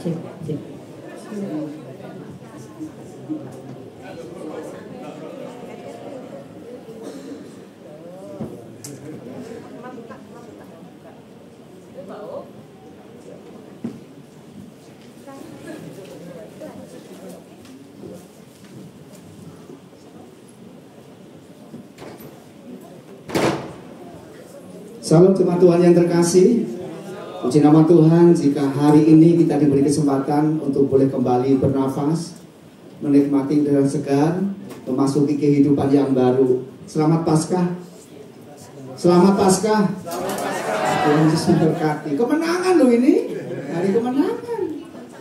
Cek, cek. Salam jemaat Tuhan yang terkasih. Puji nama Tuhan jika hari ini kita diberi kesempatan untuk boleh kembali bernafas, menikmati udara segar, memasuki kehidupan yang baru. Selamat Paskah. Selamat Paskah. Tuhan Yesus memberkati. Kemenangan loh ini. Hari kemenangan.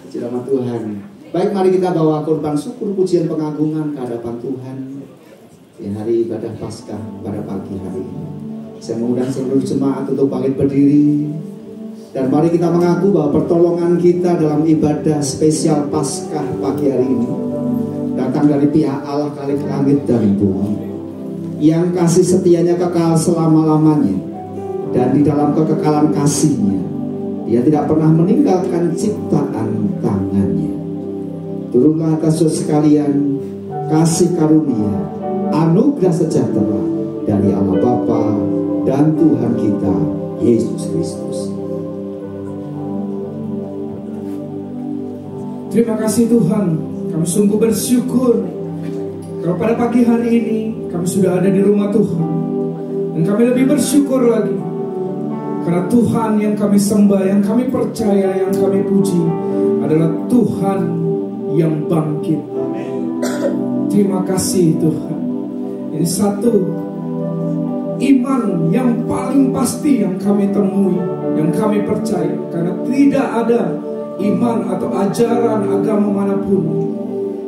Puji nama Tuhan. Baik, mari kita bawa korban syukur, pujian, pengagungan ke hadapan Tuhan di hari ibadah Paskah pada pagi hari ini. Saya mengundang seluruh jemaat untuk bangkit berdiri. Dan mari kita mengaku bahwa pertolongan kita dalam ibadah spesial Paskah pagi hari ini datang dari pihak Allah Khalik langit dan bumi, yang kasih setianya kekal selama-lamanya. Dan di dalam kekekalan kasihnya, Dia tidak pernah meninggalkan ciptaan tangannya. Turunlah atas saudara sekalian kasih karunia, anugerah sejahtera dari Allah Bapa dan Tuhan kita Yesus Kristus. Terima kasih Tuhan, kami sungguh bersyukur kalau pada pagi hari ini kami sudah ada di rumah Tuhan. Dan kami lebih bersyukur lagi karena Tuhan yang kami sembah, yang kami percaya, yang kami puji adalah Tuhan yang bangkit. Terima kasih Tuhan. Ini satu iman yang paling pasti yang kami temui, yang kami percaya, karena tidak ada iman atau ajaran agama manapun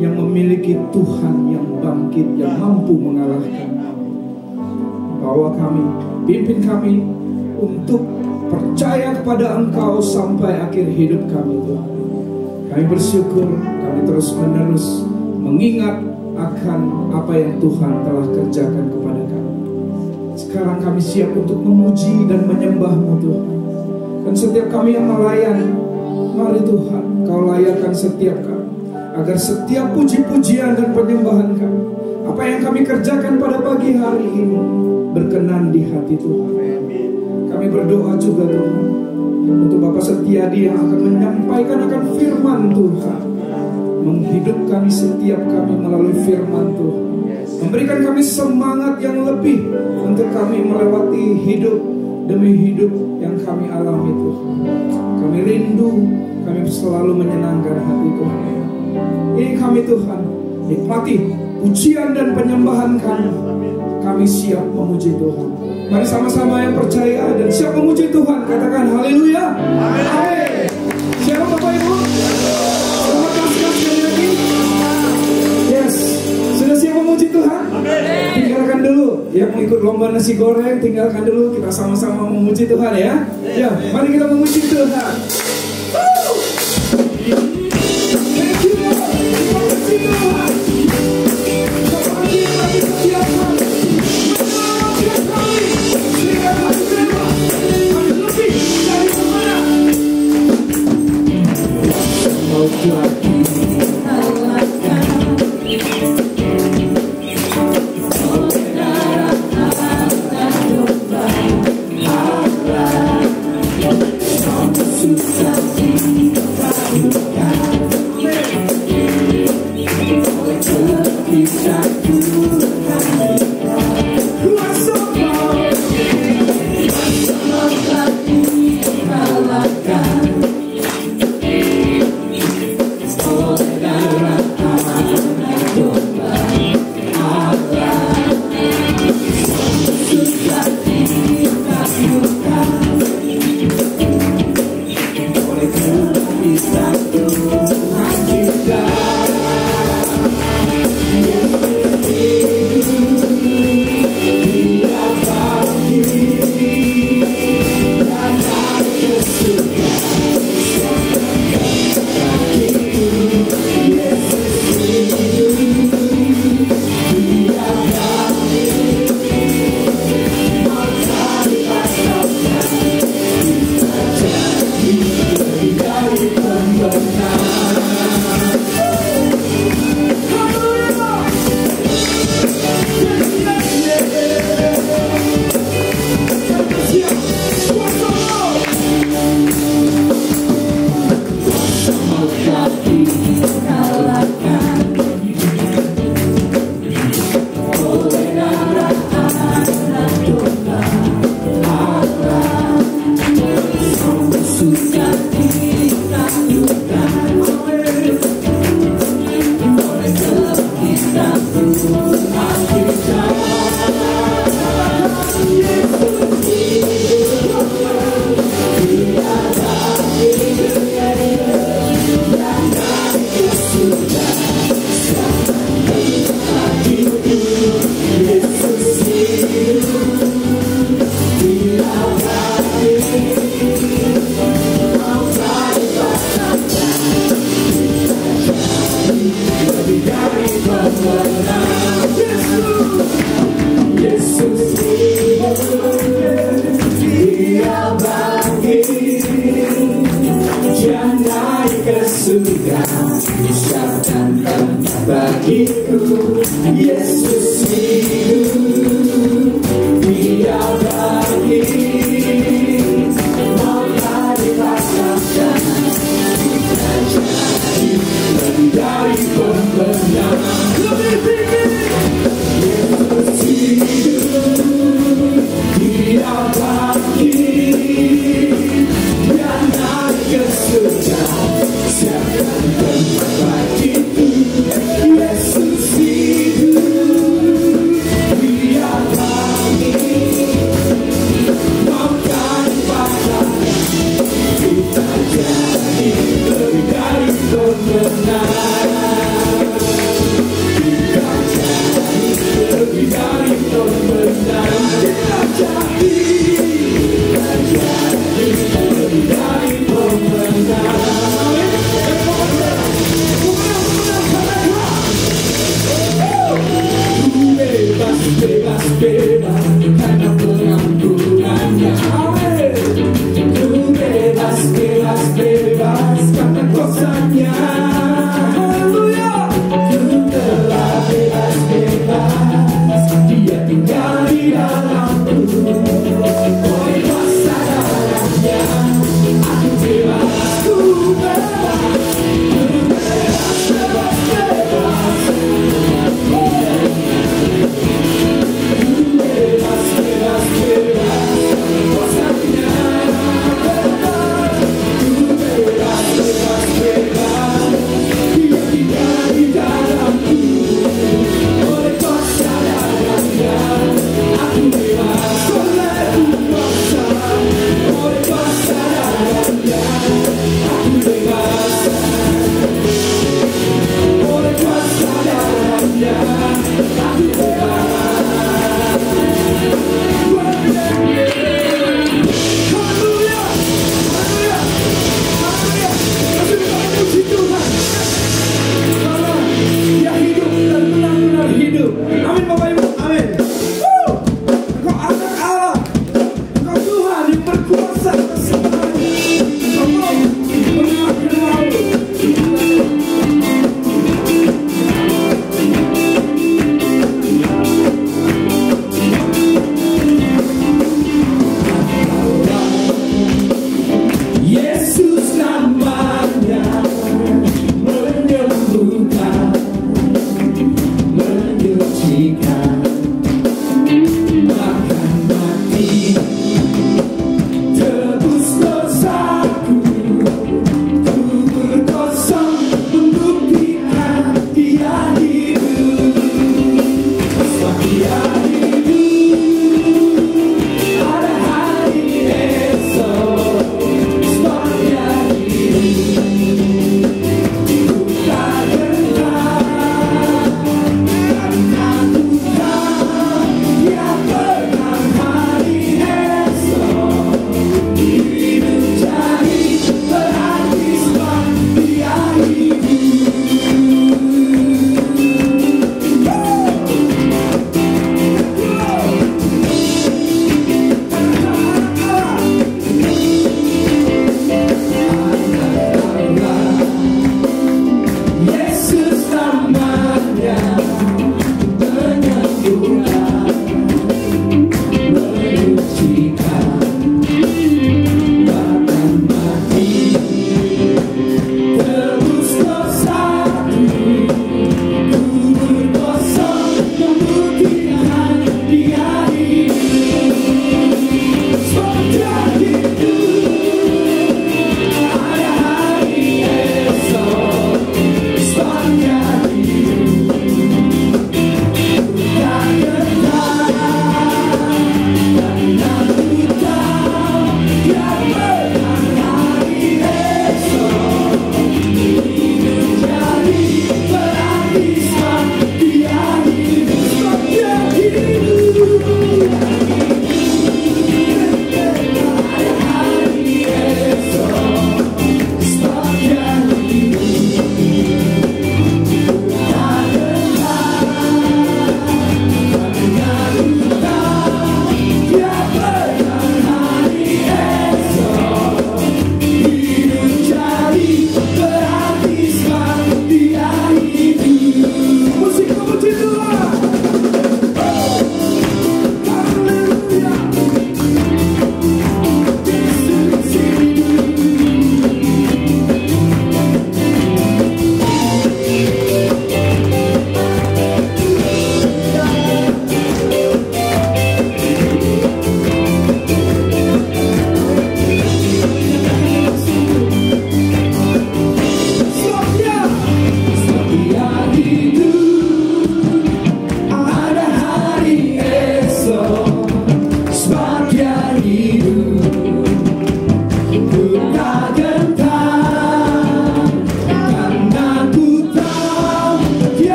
yang memiliki Tuhan yang bangkit, yang mampu mengalahkan. Bawa kami, pimpin kami untuk percaya kepada Engkau sampai akhir hidup kami Tuhan. Kami bersyukur, kami terus menerus mengingat akan apa yang Tuhan telah kerjakan kepada kami. Sekarang kami siap untuk memuji dan menyembah-Mu Tuhan. Dan setiap kami yang melayani, mari Tuhan Kau layakkan setiap kami, agar setiap puji-pujian dan penyembahan kami, apa yang kami kerjakan pada pagi hari ini, berkenan di hati Tuhan. Kami berdoa juga Tuhan untuk Bapak Setiadi yang akan menyampaikan akan firman Tuhan, menghidupkan setiap kami melalui firman Tuhan, memberikan kami semangat yang lebih untuk kami melewati hidup demi hidup yang kami alami Tuhan. Kami rindu, kami selalu menyenangkan hati Tuhan. Ini kami Tuhan, nikmati pujian dan penyembahan kami. Kami siap memuji Tuhan. Mari sama-sama yang percaya dan siap memuji Tuhan, katakan haleluya. Amin. Siapa Bapak Ibu? Selamat Paskah sekali lagi. Yes, sudah siap memuji Tuhan? Tinggalkan dulu yang mau ikut lomba nasi goreng, tinggalkan dulu, kita sama-sama memuji Tuhan ya. Ya, mari kita memuji Tuhan. To siapkan tempat bagiku. Yesus hidup, Dia bangkit, mau tadi rasakan, kita jadi lebih dari pemenang. Lebih tinggi. Yesus hidup, Dia bangkit, Dia naik ke surga, siapkan tempat bagiku. Yesus hidup, Dia bangkit, maukah dipaksakan, kita jadi lebih dari pemenang. Kita jadi lebih dari pemenang. Kita jadi lebih dari pemenang. Bebas, bebas, bebas karena pengampunannya. Ku bebas, bebas, bebas karena kuasanya. Haleluya. Ku telah bebas, bebas, Dia tinggal di dalamku. Oleh kuasa darahnya aku bebas. Ku bebas, bebas, bebas, bebas. Bebas, bebas, bebas, kuasanya. Bebas, bebas, bebas, Dia tinggal di dalamku. Oleh kuasa darahnya aku bebas. Oleh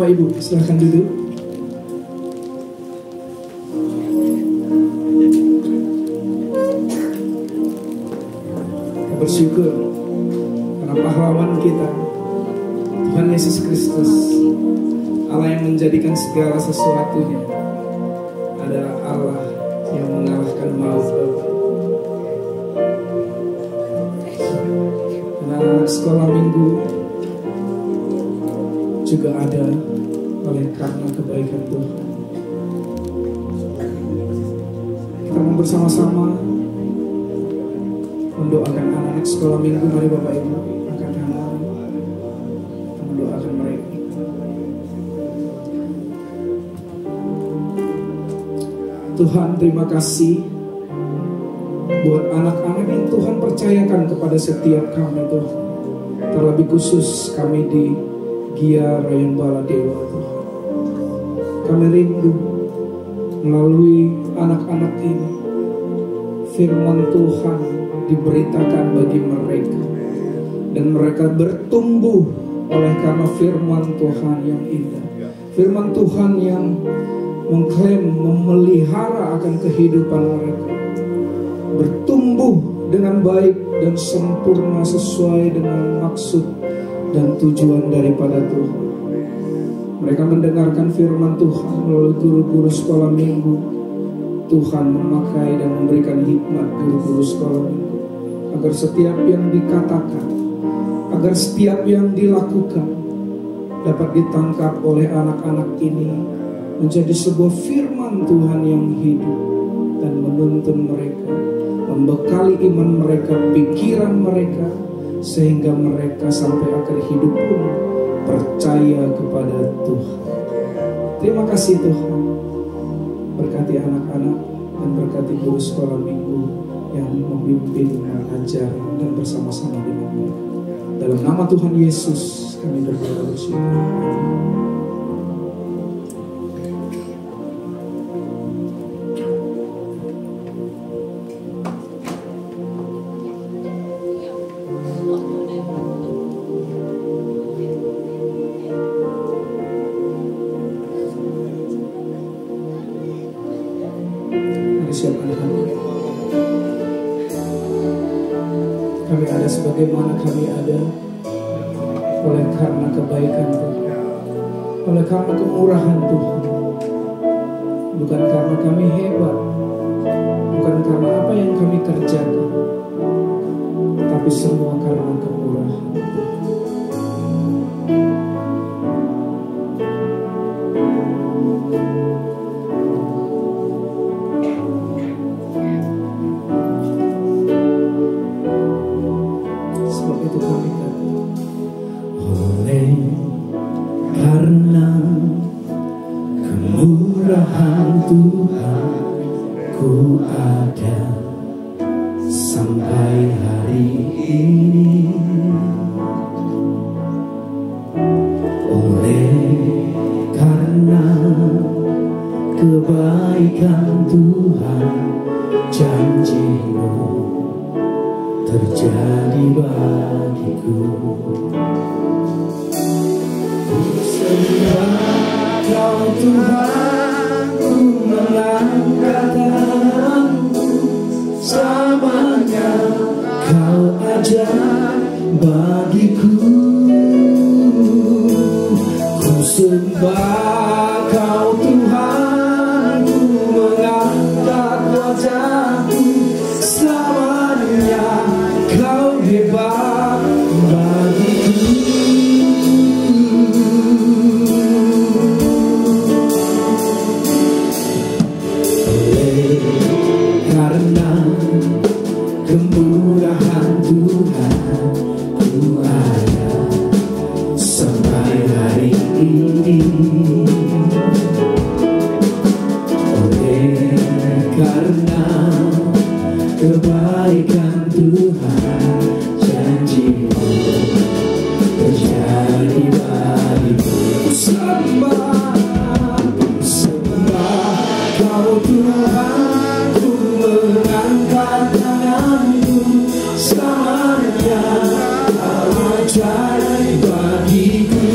Bapak Ibu, silahkan duduk. Kita bersyukur karena pahlawan kita, Tuhan Yesus Kristus, Allah yang menjadikan segala sesuatunya, adalah Allah yang mengalahkan maut. Anak sekolah minggu juga ada oleh karena kebaikan Tuhan. Kita mau bersama-sama mendoakan anak-anak sekolah minggu. Mari Bapak Ibu angkat tangan, kita mendoakan mereka. Tuhan, terima kasih buat anak-anak yang Tuhan percayakan kepada setiap kami, Tuhan. Terlebih khusus kami di Gia Rayon Bala Dewa, Tuhan. Kami rindu melalui anak-anak ini firman Tuhan diberitakan bagi mereka, dan mereka bertumbuh oleh karena firman Tuhan yang indah, firman Tuhan yang mengklaim memelihara akan kehidupan mereka, bertumbuh dengan baik dan sempurna sesuai dengan maksud dan tujuan daripada Tuhan. Mereka mendengarkan firman Tuhan melalui guru-guru sekolah minggu. Tuhan memakai dan memberikan hikmat guru-guru sekolah minggu, agar setiap yang dikatakan, agar setiap yang dilakukan dapat ditangkap oleh anak-anak ini menjadi sebuah firman Tuhan yang hidup dan menuntun mereka, membekali iman mereka, pikiran mereka, sehingga mereka sampai akhir hidup pun percaya kepada Tuhan. Terima kasih Tuhan. Berkati anak-anak dan berkati guru sekolah minggu yang memimpin, mengajar dan bersama-sama dengan mereka. Dalam nama Tuhan Yesus kami berdoa bersyukur. Kami ada sebagaimana kami ada oleh karena kebaikan Tuhan, oleh karena kemurahan Tuhan, bukan karena kami hebat, bukan karena apa yang kami kerjakan, tapi semua karena kemurahan Tuhan. Tuhan, ku ada sampai hari ini. Oleh karena kebaikan Tuhan, janji-Mu terjadi bagiku. Ku sembah Kau Tuhan, mengangkat tanganku, selamanya Kau ajar bagiku. Ku sembah Kau Tuhan, ku mengangkat wajahku, selamanya Kau hebat bagiku. Karena kemurahan Tuhan, ku ada sampai hari ini. Oleh karena kebaikan Tuhan, janji-Mu terjadi bagiku. Sembah Kau Tuhan, ku mengangkat tanganku, selamanya Kau ajaib bagiku.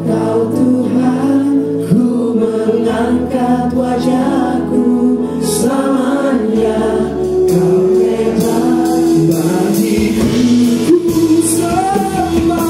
Kau Tuhan, ku mengangkat wajahku selamanya. Kau hebat bagiku, ku sembah.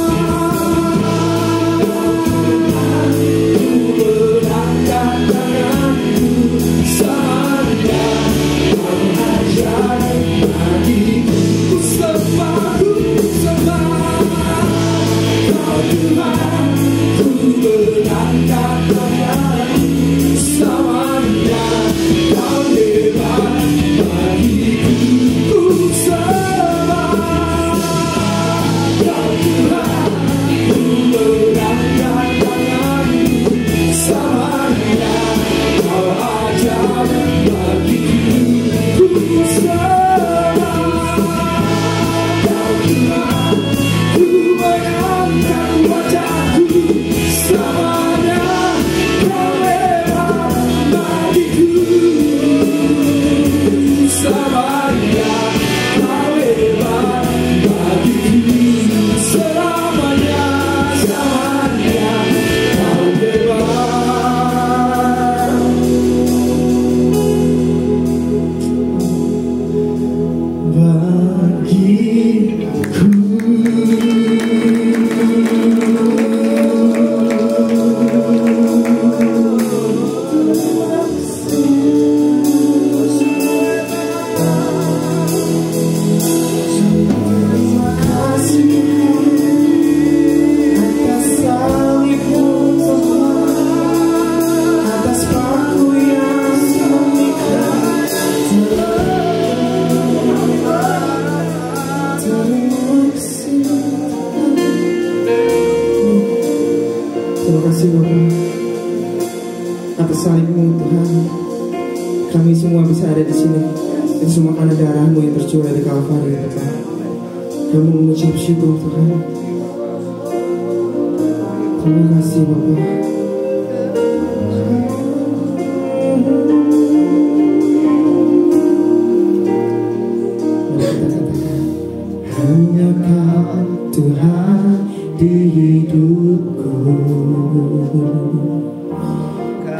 Atas salib-Mu Tuhan, kami semua bisa ada di sini. Dan semua karena darah-Mu yang tercurah di Kalvari Tuhan. Kami mengucap syukur Tuhan. Terima kasih Bapa. Hanya Kau Tuhan di hidupku.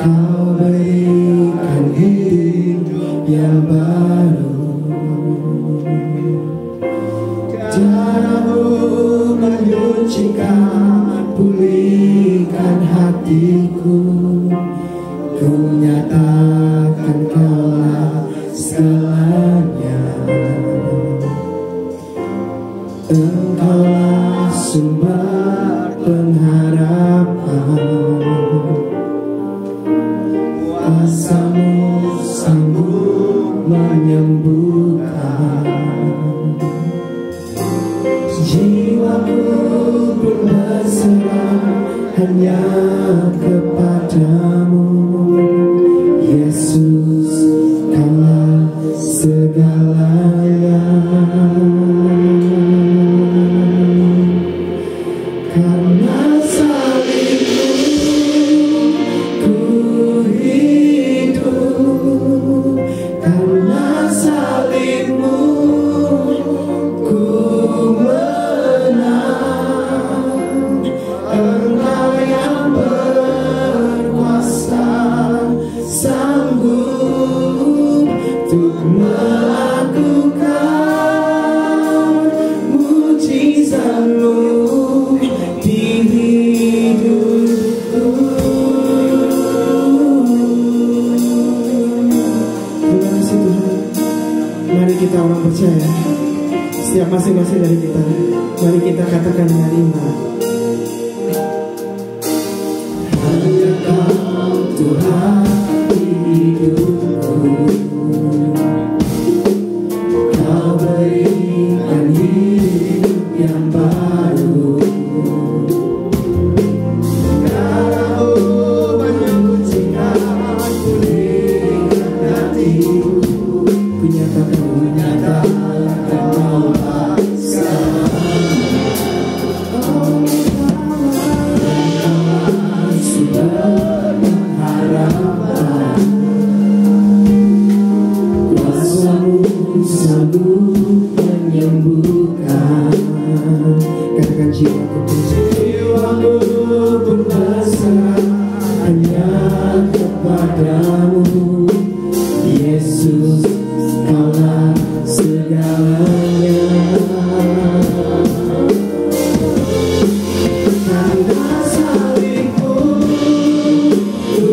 Kau berikan hidup yang baru. Darah-Mu menyucikan, pulihkan hatiku. Ku nyatakan Kaulah segalanya. Engkaulah sumber pengharapan. Kuasa-Mu sanggup menyembuhkan. Jiwaku pun berserah hanya kepada-Mu. Yesus, Kaulah segalanya. Karena salib-Mu ku hidup. Karena salib-Mu ku menang. Engkau yang berkuasa, sanggup untuk melakukan mujizat-Mu di hidupku. Terima kasih Tuhan. Mari kita orang percaya, setiap masing-masing dari kita, mari kita katakan dengan iman. Hanya Kau Tuhan di hidupku. Kau berikan hidup yang baru. Darah-Mu menyucikan, pulihkan hatiku. Ku nyatakan Kaulah segalanya. Engkaulah sumber pengharapan. Kuasa-Mu sanggup menyembuhkan. Katakan jiwaku dalamnya. Karena salibmu ku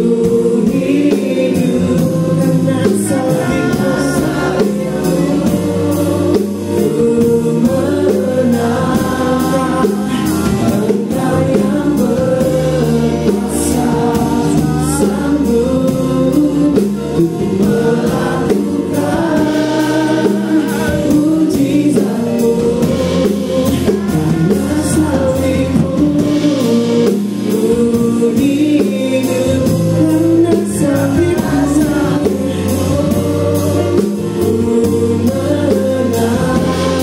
hidup, karena salibmu ku menang. Engkau yang berkuasa sanggup untuk melakukan mujizat-Mu. Karena salibmu ku hidup, karena salibmu ku menang.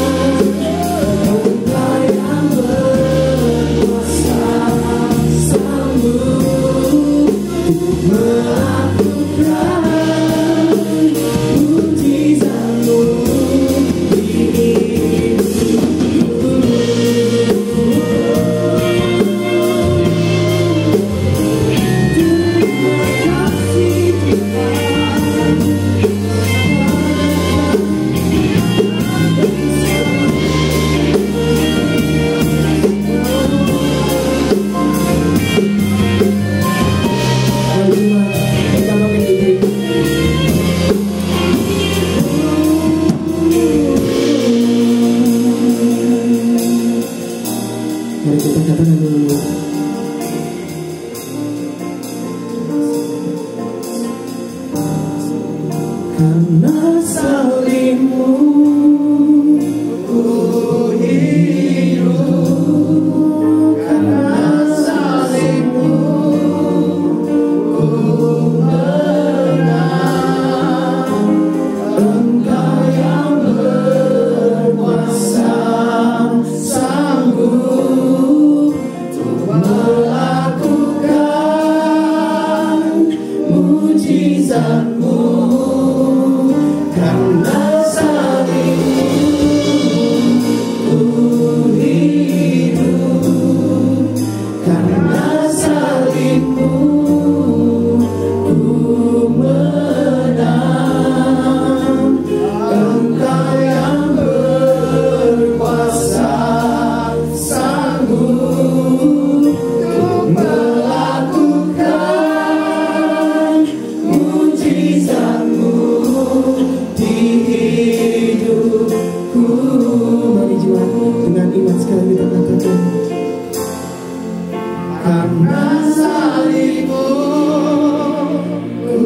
Engkau yang berkuasa sanggup untuk melakukan mujizat-Mu di hidupku. Terima kasih kita makin diri. Mari kita katakan dulu. Karena salibmu ku hidup, karena salibmu ku menang. Engkau yang berkuasa sanggup untuk melakukan mujizat-Mu. Karena salibmu ku hidup, karena salibmu ku menang. Engkau yang berkuasa sanggup untuk melakukan mujizat-Mu di hidupku. Mari jiwa dengan iman sekali kita katakan. Karena salibmu ku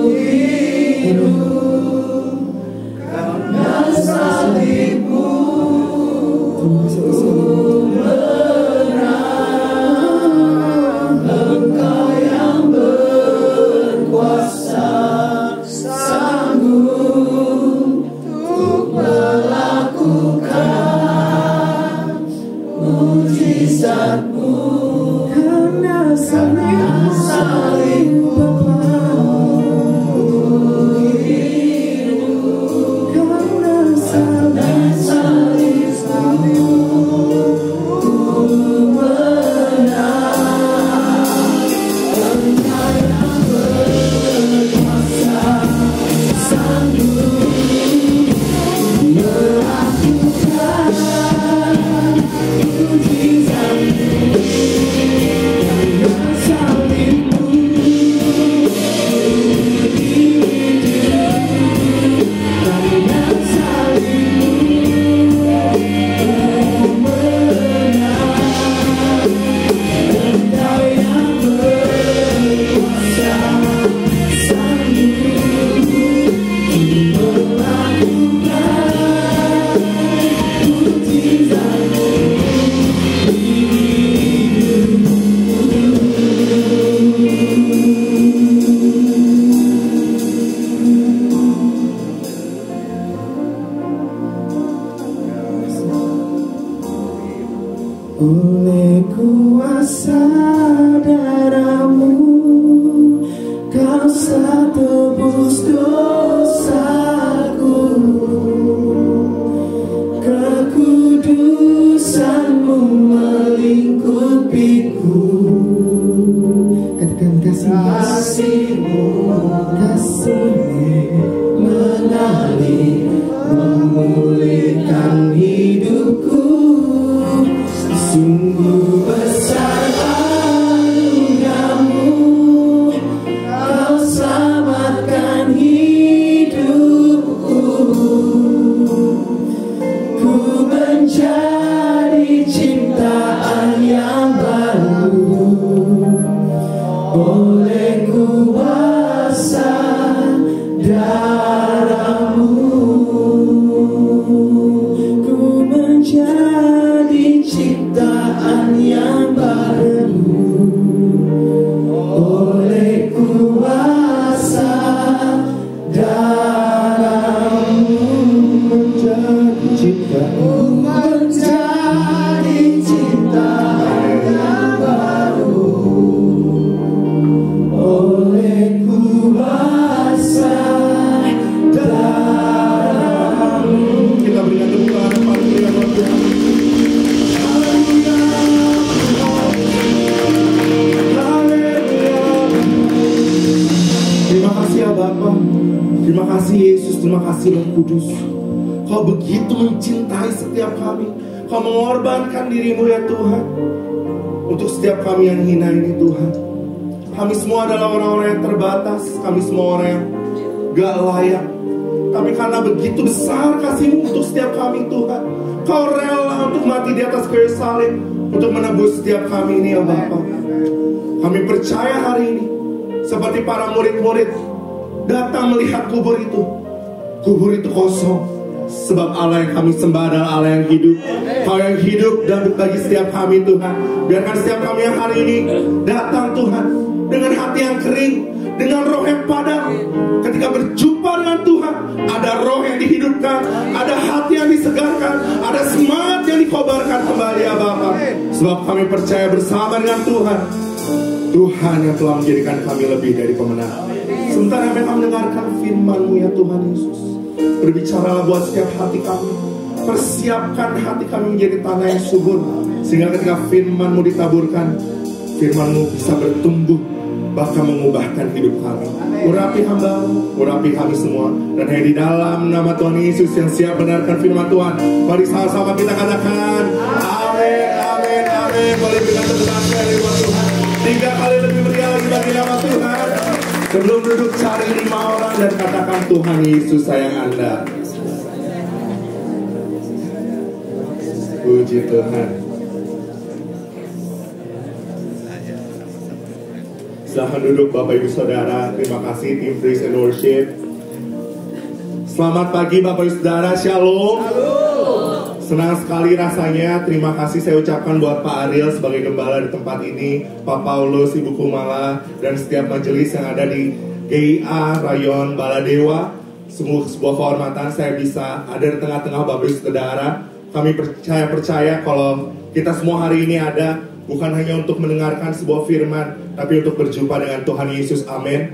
hidup, karena salibmu ku menang. Engkau yang berkuasa sanggup untuk melakukan mujizat-Mu. Karena salibmu Bapa ku hidup, karena salibmu ku menang. Engkau yang berkuasa sanggup melakukan mujizat-Mu. Karena salibmu ku hidup, karena salibmu ku menang. Engkau yang berkuasa sanggup untuk melakukan mujizat-Mu di hidupku. Oleh kuasa darah-Mu Kau tebus dosaku. Kekudusan-Mu melingkupiku. Katakan kasih-Mu mengalir, kasih Roh Kudus. Kau begitu mencintai setiap kami. Kau mengorbankan dirimu ya Tuhan, untuk setiap kami yang hina ini Tuhan. Kami semua adalah orang-orang yang terbatas. Kami semua orang yang gak layak. Tapi karena begitu besar kasih-Mu untuk setiap kami Tuhan, Kau rela untuk mati di atas kayu salib untuk menebus setiap kami ini ya Bapa. Kami percaya hari ini, seperti para murid-murid datang melihat kubur itu kosong. Sebab Allah yang kami sembah adalah Allah yang hidup. Kau yang hidup dan bagi setiap kami Tuhan. Biarkan setiap kami yang hari ini datang Tuhan dengan hati yang kering, dengan roh yang padam. Ketika berjumpa dengan Tuhan, ada roh yang dihidupkan, ada hati yang disegarkan, ada semangat yang dikobarkan kembali ya Bapa. Sebab kami percaya bersama dengan Tuhan, Tuhan yang telah menjadikan kami lebih dari pemenang. Sementara kami mendengarkan firman-Mu ya Tuhan Yesus, berbicaralah buat setiap hati kami. Persiapkan hati kami menjadi tanah yang subur, sehingga ketika firman-Mu ditaburkan, firman-Mu bisa bertumbuh, bahkan mengubahkan hidup kami. Urapi hamba-Mu, urapi kami semua. Dan hanya di dalam nama Tuhan Yesus yang siap benarkan firman Tuhan, mari sama-sama kita katakan amin, amin, amin. Boleh berikan tepuk tangan sekali buat Tuhan. 3 kali lebih meriah lagi bagi nama Tuhan. Sebelum duduk, cari 5 orang dan katakan, Tuhan Yesus sayang Anda. Puji Tuhan. Silahkan duduk Bapak Ibu Saudara. Terima kasih tim Praise and Worship. Selamat pagi Bapak Ibu Saudara. Shalom. Senang sekali rasanya. Terima kasih saya ucapkan buat Pak Ariel sebagai gembala di tempat ini, Pak Paulus, Ibu Kumala, dan setiap majelis yang ada di GIA Rayon Baladewa. Sebuah kehormatan saya bisa ada di tengah-tengah Bapak Ibu Saudara. Kami percaya kalau kita semua hari ini ada bukan hanya untuk mendengarkan sebuah firman, tapi untuk berjumpa dengan Tuhan Yesus. Amin.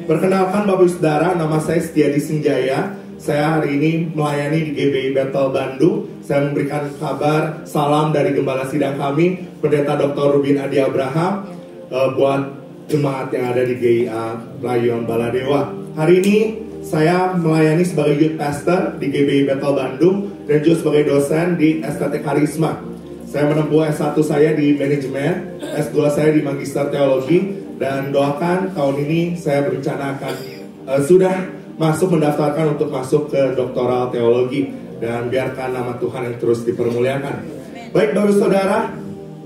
Perkenalkan Bapak Ibu Saudara, nama saya Setiadi Senjaya. Saya hari ini melayani di GBI Bethel Bandung. Saya memberikan kabar salam dari gembala sidang kami, Pendeta Dr. Rubin Adi Abraham, buat jemaat yang ada di GIA Rayon Baladewa. Hari ini saya melayani sebagai youth pastor di GBI Bethel Bandung dan juga sebagai dosen di STT Karisma. Saya menempuh S1 saya di manajemen, S2 saya di magister teologi, dan doakan tahun ini saya berencana akan sudah mendaftarkan untuk masuk ke doktoral teologi, dan biarkan nama Tuhan yang terus dipermuliakan. Baik Bapak Saudara,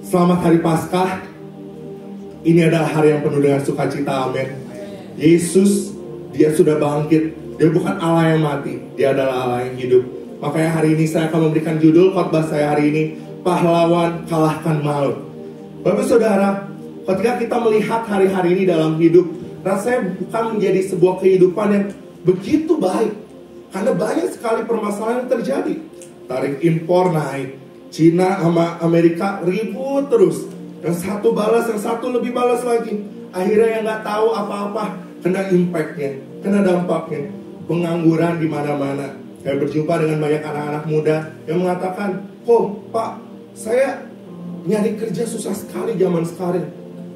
selamat Hari Paskah. Ini adalah hari yang penuh dengan sukacita. Amin. Yesus, Dia sudah bangkit. Dia bukan Allah yang mati, Dia adalah Allah yang hidup. Makanya hari ini saya akan memberikan judul khotbah saya hari ini, Pahlawan Kalahkan Maut. Bapak Saudara, ketika kita melihat hari-hari ini dalam hidup, rasanya bukan menjadi sebuah kehidupan yang begitu baik. Karena banyak sekali permasalahan yang terjadi. Tarif impor naik, Cina sama Amerika ribut terus. Yang satu balas, yang satu lebih balas lagi. Akhirnya yang gak tahu apa-apa kena impactnya, kena dampaknya. Pengangguran di mana-mana. Saya berjumpa dengan banyak anak-anak muda yang mengatakan, Pak, saya nyari kerja susah sekali zaman sekarang.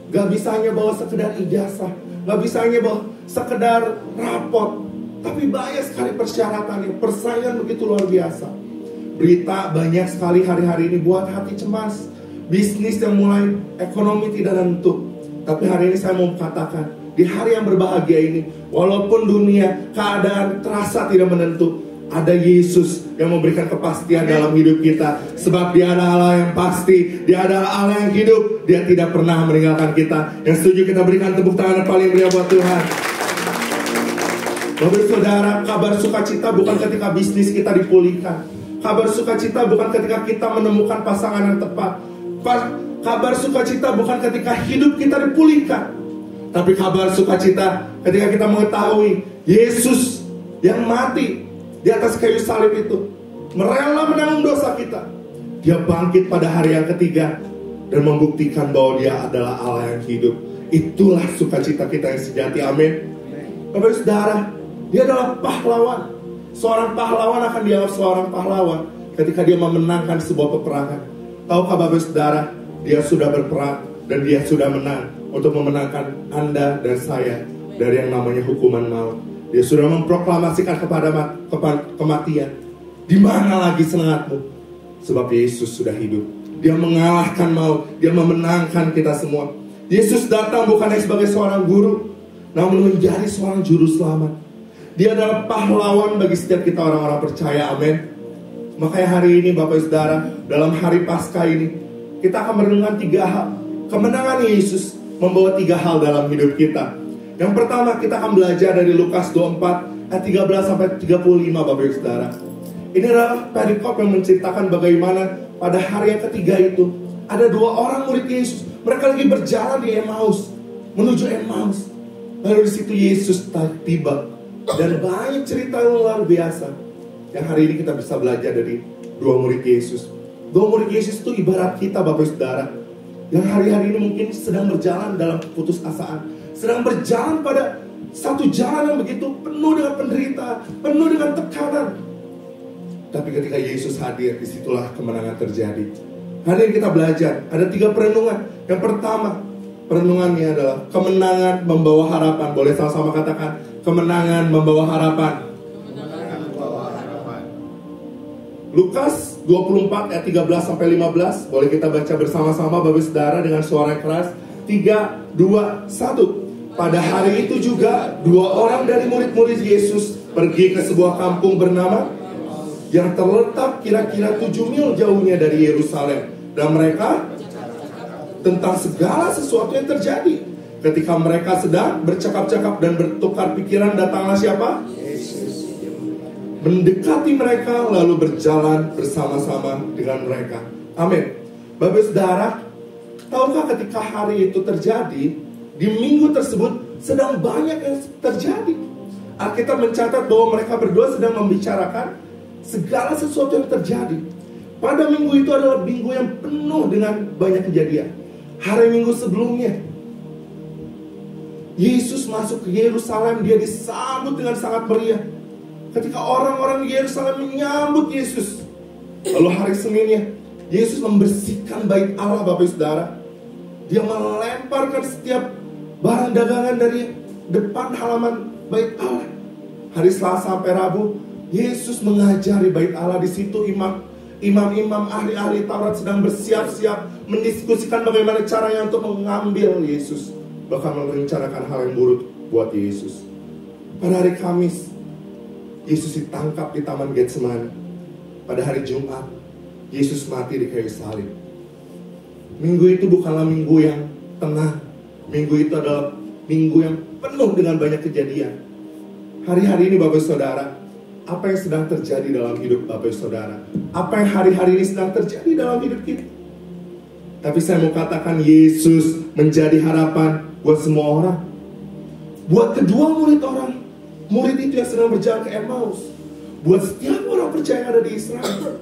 Gak bisa hanya bawa sekedar ijazah, gak bisa hanya bawa sekedar rapot, tapi banyak sekali persyaratannya. Persaingan begitu luar biasa. Berita banyak sekali hari-hari ini buat hati cemas. Bisnis yang mulai, ekonomi tidak tentu. Tapi hari ini saya mau katakan, di hari yang berbahagia ini, walaupun dunia, keadaan terasa tidak menentu, ada Yesus yang memberikan kepastian dalam hidup kita. Sebab Dia adalah Allah yang pasti, Dia adalah Allah yang hidup, Dia tidak pernah meninggalkan kita. Yang setuju kita berikan tepuk tangan yang paling meriah buat Tuhan. Bapak Saudara, kabar sukacita bukan ketika bisnis kita dipulihkan. Kabar sukacita bukan ketika kita menemukan pasangan yang tepat. Kabar sukacita bukan ketika hidup kita dipulihkan. Tapi kabar sukacita ketika kita mengetahui Yesus yang mati di atas kayu salib itu merela menanggung dosa kita. Dia bangkit pada hari yang ketiga dan membuktikan bahwa Dia adalah Allah yang hidup. Itulah sukacita kita yang sejati. Amin. Bapak Saudara, Dia adalah pahlawan. Seorang pahlawan akan dianggap seorang pahlawan ketika dia memenangkan sebuah peperangan. Tahukah Bapak Saudara, Dia sudah berperang dan Dia sudah menang untuk memenangkan Anda dan saya dari yang namanya hukuman maut. Dia sudah memproklamasikan kematian. Di mana lagi semangatmu? Sebab Yesus sudah hidup. Dia mengalahkan maut. Dia memenangkan kita semua. Yesus datang bukan sebagai seorang guru, namun menjadi seorang juru selamat. Dia adalah pahlawan bagi setiap kita orang-orang percaya. Amin. Makanya hari ini Bapak Ibu Saudara, dalam hari Paskah ini, kita akan merenungkan 3 hal. Kemenangan Yesus membawa 3 hal dalam hidup kita. Yang pertama, kita akan belajar dari Lukas 24 ayat 13 sampai 35 Bapak Ibu Saudara. Ini adalah perikop yang menceritakan bagaimana pada hari yang ketiga itu ada 2 orang murid Yesus. Mereka lagi berjalan di Emmaus, menuju Emmaus. Lalu di situ Yesus tiba dan banyak cerita yang luar biasa yang hari ini kita bisa belajar dari 2 murid Yesus. 2 murid Yesus itu ibarat kita Bapak Ibu Saudara, yang hari-hari ini mungkin sedang berjalan dalam keputusasaan, sedang berjalan pada satu jalan yang begitu penuh dengan penderitaan, penuh dengan tekanan. Tapi ketika Yesus hadir, disitulah kemenangan terjadi. Hari ini kita belajar, ada 3 perenungan. Yang pertama, perenungannya adalah kemenangan membawa harapan. Boleh sama-sama katakan, kemenangan membawa harapan. Kemenangan membawa harapan. Lukas 24 ayat 13 sampai 15. Boleh kita baca bersama-sama Bapak Saudara dengan suara keras. 3, 2, 1. Pada hari itu juga 2 orang dari murid-murid Yesus pergi ke sebuah kampung bernama yang terletak kira-kira 7 mil jauhnya dari Yerusalem. Dan mereka tentang segala sesuatu yang terjadi. Ketika mereka sedang bercakap-cakap dan bertukar pikiran, datanglah siapa? Yesus. Mendekati mereka lalu berjalan bersama-sama dengan mereka. Amin. Bapak Saudara, tahukah ketika hari itu terjadi, di minggu tersebut sedang banyak yang terjadi. Alkitab mencatat bahwa mereka berdua sedang membicarakan segala sesuatu yang terjadi. Pada minggu itu adalah minggu yang penuh dengan banyak kejadian. Hari Minggu sebelumnya, Yesus masuk ke Yerusalem, dia disambut dengan sangat meriah. Ketika orang-orang di Yerusalem menyambut Yesus. Lalu hari Seninnya, Yesus membersihkan bait Allah Bapak Saudara. Dia melemparkan setiap barang dagangan dari depan halaman bait Allah. Hari Selasa sampai Rabu, Yesus mengajari bait Allah. Di situ imam-imam ahli-ahli Taurat sedang bersiap-siap mendiskusikan bagaimana caranya untuk mengambil Yesus, bahkan merencanakan hal yang buruk buat Yesus. Pada hari Kamis, Yesus ditangkap di Taman Getsemani. Pada hari Jumat, Yesus mati di kayu salib. Minggu itu bukanlah minggu yang tenang. Minggu itu adalah minggu yang penuh dengan banyak kejadian. Hari-hari ini Bapak Saudara, apa yang sedang terjadi dalam hidup Bapak Saudara? Apa yang hari-hari ini sedang terjadi dalam hidup kita? Tapi saya mau katakan, Yesus menjadi harapan buat semua orang. Buat kedua murid itu yang sedang berjalan ke Emmaus. Buat setiap orang percaya yang ada di Israel.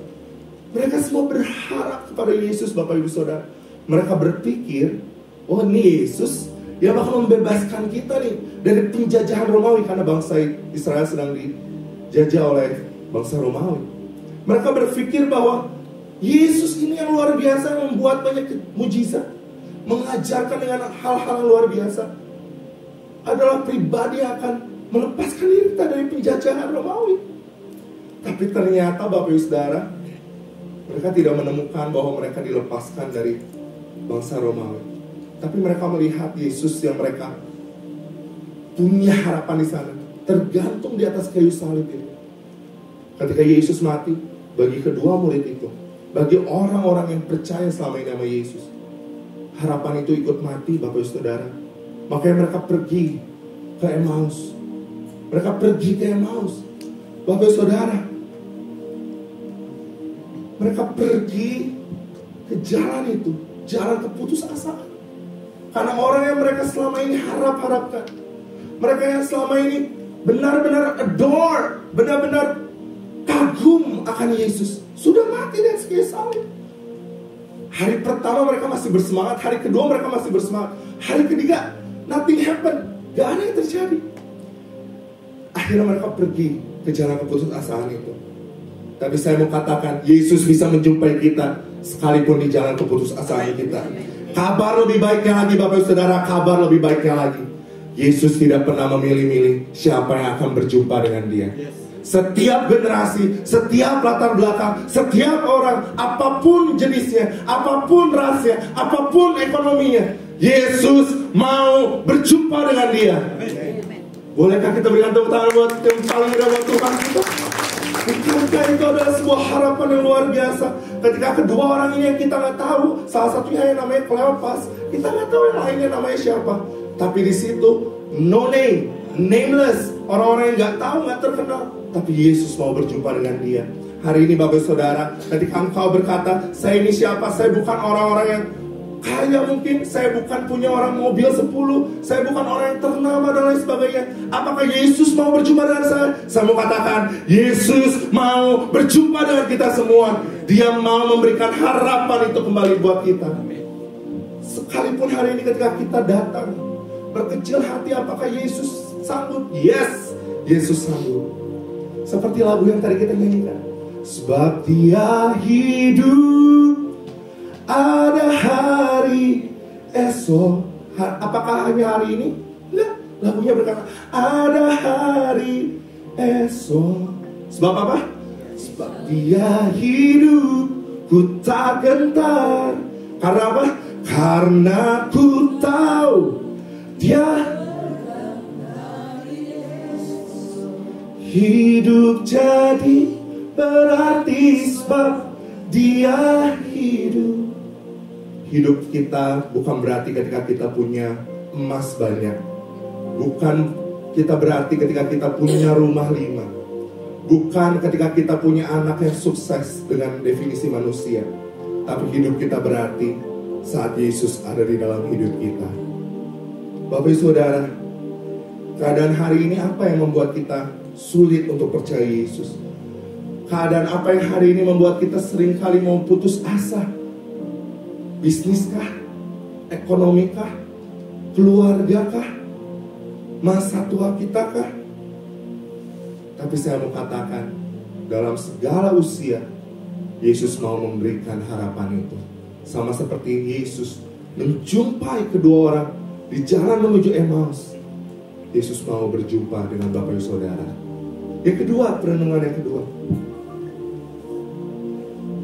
Mereka semua berharap kepada Yesus Bapak Ibu Saudara. Mereka berpikir, oh ini Yesus yang bakal membebaskan kita nih dari penjajahan Romawi, karena bangsa Israel sedang dijajah oleh bangsa Romawi. Mereka berpikir bahwa Yesus ini yang luar biasa, membuat banyak mujizat, mengajarkan dengan hal-hal yang luar biasa, adalah pribadi yang akan melepaskan diri kita dari penjajahan Romawi. Tapi ternyata Bapak Ibu Saudara, mereka tidak menemukan bahwa mereka dilepaskan dari bangsa Romawi. Tapi mereka melihat Yesus yang mereka punya harapan di sana, tergantung di atas kayu salib itu. Ketika Yesus mati, bagi kedua murid itu, bagi orang-orang yang percaya selama ini sama Yesus, harapan itu ikut mati Bapak Ibu Saudara. Makanya mereka pergi ke Emmaus. Mereka pergi ke Emmaus Bapak Ibu Saudara. Mereka pergi ke jalan itu, jalan keputusasaan. Karena orang yang mereka selama ini harapkan, mereka yang selama ini benar-benar adore, benar-benar kagum akan Yesus, sudah mati dan kayu salib. Hari pertama mereka masih bersemangat, hari kedua mereka masih bersemangat, hari ketiga nothing happen, gak ada yang terjadi. Akhirnya mereka pergi ke jalan keputusasaan itu. Tapi saya mau katakan, Yesus bisa menjumpai kita sekalipun di jalan keputusasaan kita. Kabar lebih baiknya lagi Bapak Saudara, kabar lebih baiknya lagi. Yesus tidak pernah memilih-milih siapa yang akan berjumpa dengan dia. Setiap generasi, setiap latar belakang, setiap orang, apapun jenisnya, apapun rasnya, apapun ekonominya, Yesus mau berjumpa dengan dia. Bolehkah kita berikan tepuk tangan buat yang paling indah buat Tuhan kita? Bukankah itu adalah sebuah harapan yang luar biasa? Ketika kedua orang ini yang kita nggak tahu, salah satunya yang namanya Kleopas, kita nggak tahu yang lainnya namanya siapa. Tapi di situ no name, nameless, orang-orang yang nggak tahu, nggak terkenal. Tapi Yesus mau berjumpa dengan dia. Hari ini Bapak Saudara, ketika engkau berkata, saya ini siapa? Saya bukan orang-orang yang kaya mungkin, saya bukan punya orang mobil 10, saya bukan orang yang ternama dan lain sebagainya. Apakah Yesus mau berjumpa dengan saya? Saya mau katakan, Yesus mau berjumpa dengan kita semua. Dia mau memberikan harapan itu kembali buat kita. Sekalipun hari ini ketika kita datang berkecil hati, apakah Yesus sanggup? Yes, Yesus sanggup. Seperti lagu yang tadi kita nyanyikan. Sebab dia hidup, ada hari esok. Apakah hanya hari ini? Enggak. Lagunya berkata, ada hari esok. Sebab apa? Sebab dia hidup, ku tak gentar. Karena apa? Karena ku tahu dia hidup, jadi berarti sebab dia hidup. Hidup kita bukan berarti ketika kita punya emas banyak. Bukan kita berarti ketika kita punya rumah 5. Bukan ketika kita punya anak yang sukses dengan definisi manusia. Tapi hidup kita berarti saat Yesus ada di dalam hidup kita. Bapak Ibu Saudara, keadaan hari ini apa yang membuat kita sulit untuk percaya Yesus? Keadaan apa yang hari ini membuat kita seringkali mau putus asa? Bisniskah? Ekonomikah? Keluargakah? Masa tua kita kah? Tapi saya mau katakan, dalam segala usia, Yesus mau memberikan harapan itu. Sama seperti Yesus menjumpai kedua orang di jalan menuju Emmaus. Yesus mau berjumpa dengan Bapak Ibu Saudara. Yang kedua, perenungan yang kedua,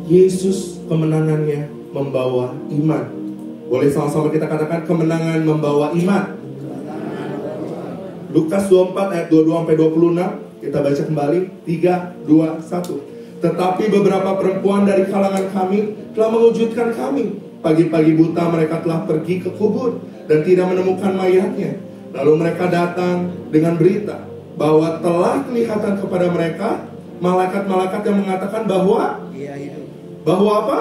Yesus kemenangannya membawa iman. Boleh sama-sama kita katakan, kemenangan membawa iman. Lukas 24 ayat 22-26. Kita baca kembali. 3, 2, 1. Tetapi beberapa perempuan dari kalangan kami telah mewujudkan kami. Pagi-pagi buta mereka telah pergi ke kubur dan tidak menemukan mayatnya. Lalu mereka datang dengan berita bahwa telah kelihatan kepada mereka malaikat-malaikat yang mengatakan bahwa apa?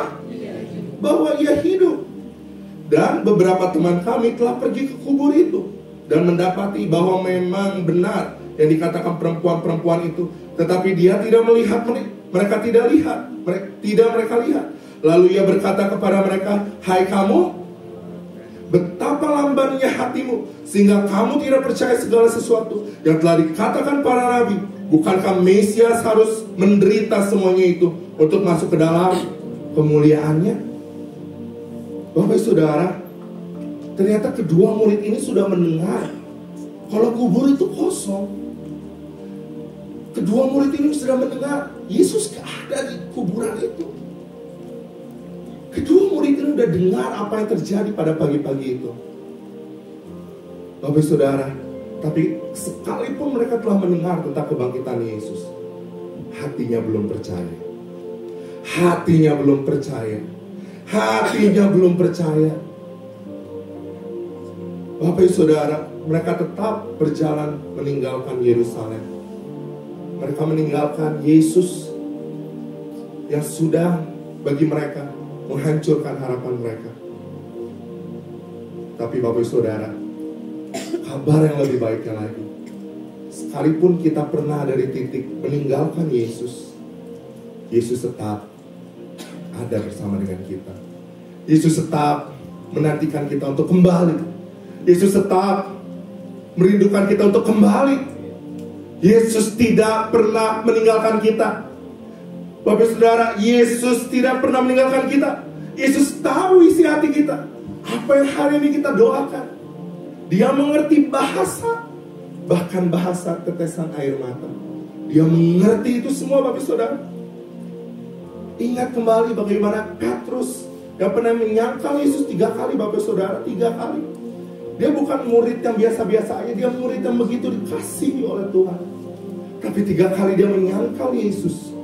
Bahwa ia hidup. Dan beberapa teman kami telah pergi ke kubur itu dan mendapati bahwa memang benar yang dikatakan perempuan-perempuan itu. Tetapi dia tidak melihat mereka tidak lihat. Mereka lihat. Lalu ia berkata kepada mereka, hai kamu, betapa lambannya hatimu sehingga kamu tidak percaya segala sesuatu yang telah dikatakan para nabi. Bukankah Mesias harus menderita semuanya itu untuk masuk ke dalam kemuliaannya? Bapak Saudara, ternyata kedua murid ini sudah mendengar kalau kubur itu kosong. Kedua murid ini sudah mendengar Yesus gak ada di kuburan itu. Kedua murid ini sudah dengar apa yang terjadi pada pagi-pagi itu. Bapak Saudara, tapi sekalipun mereka telah mendengar tentang kebangkitan Yesus, hatinya belum percaya. Hatinya belum percaya. Hatinya belum percaya. Bapak Saudara, mereka tetap berjalan meninggalkan Yerusalem. Mereka meninggalkan Yesus yang sudah bagi mereka menghancurkan harapan mereka. Tapi Bapak Saudara, kabar yang lebih baiknya lagi, sekalipun kita pernah dari titik meninggalkan Yesus, Yesus tetap ada bersama dengan kita. Yesus tetap menantikan kita untuk kembali. Yesus tetap merindukan kita untuk kembali. Yesus tidak pernah meninggalkan kita. Bapak Saudara, Yesus tidak pernah meninggalkan kita. Yesus tahu isi hati kita. Apa yang hari ini kita doakan. Dia mengerti bahasa, bahkan bahasa tetesan air mata. Dia mengerti itu semua Bapak Saudara. Ingat kembali bagaimana Petrus yang pernah menyangkal Yesus 3 kali Bapak Saudara, 3 kali. Dia bukan murid yang biasa-biasa aja, dia murid yang begitu dikasihi oleh Tuhan. Tapi 3 kali dia menyangkal Yesus.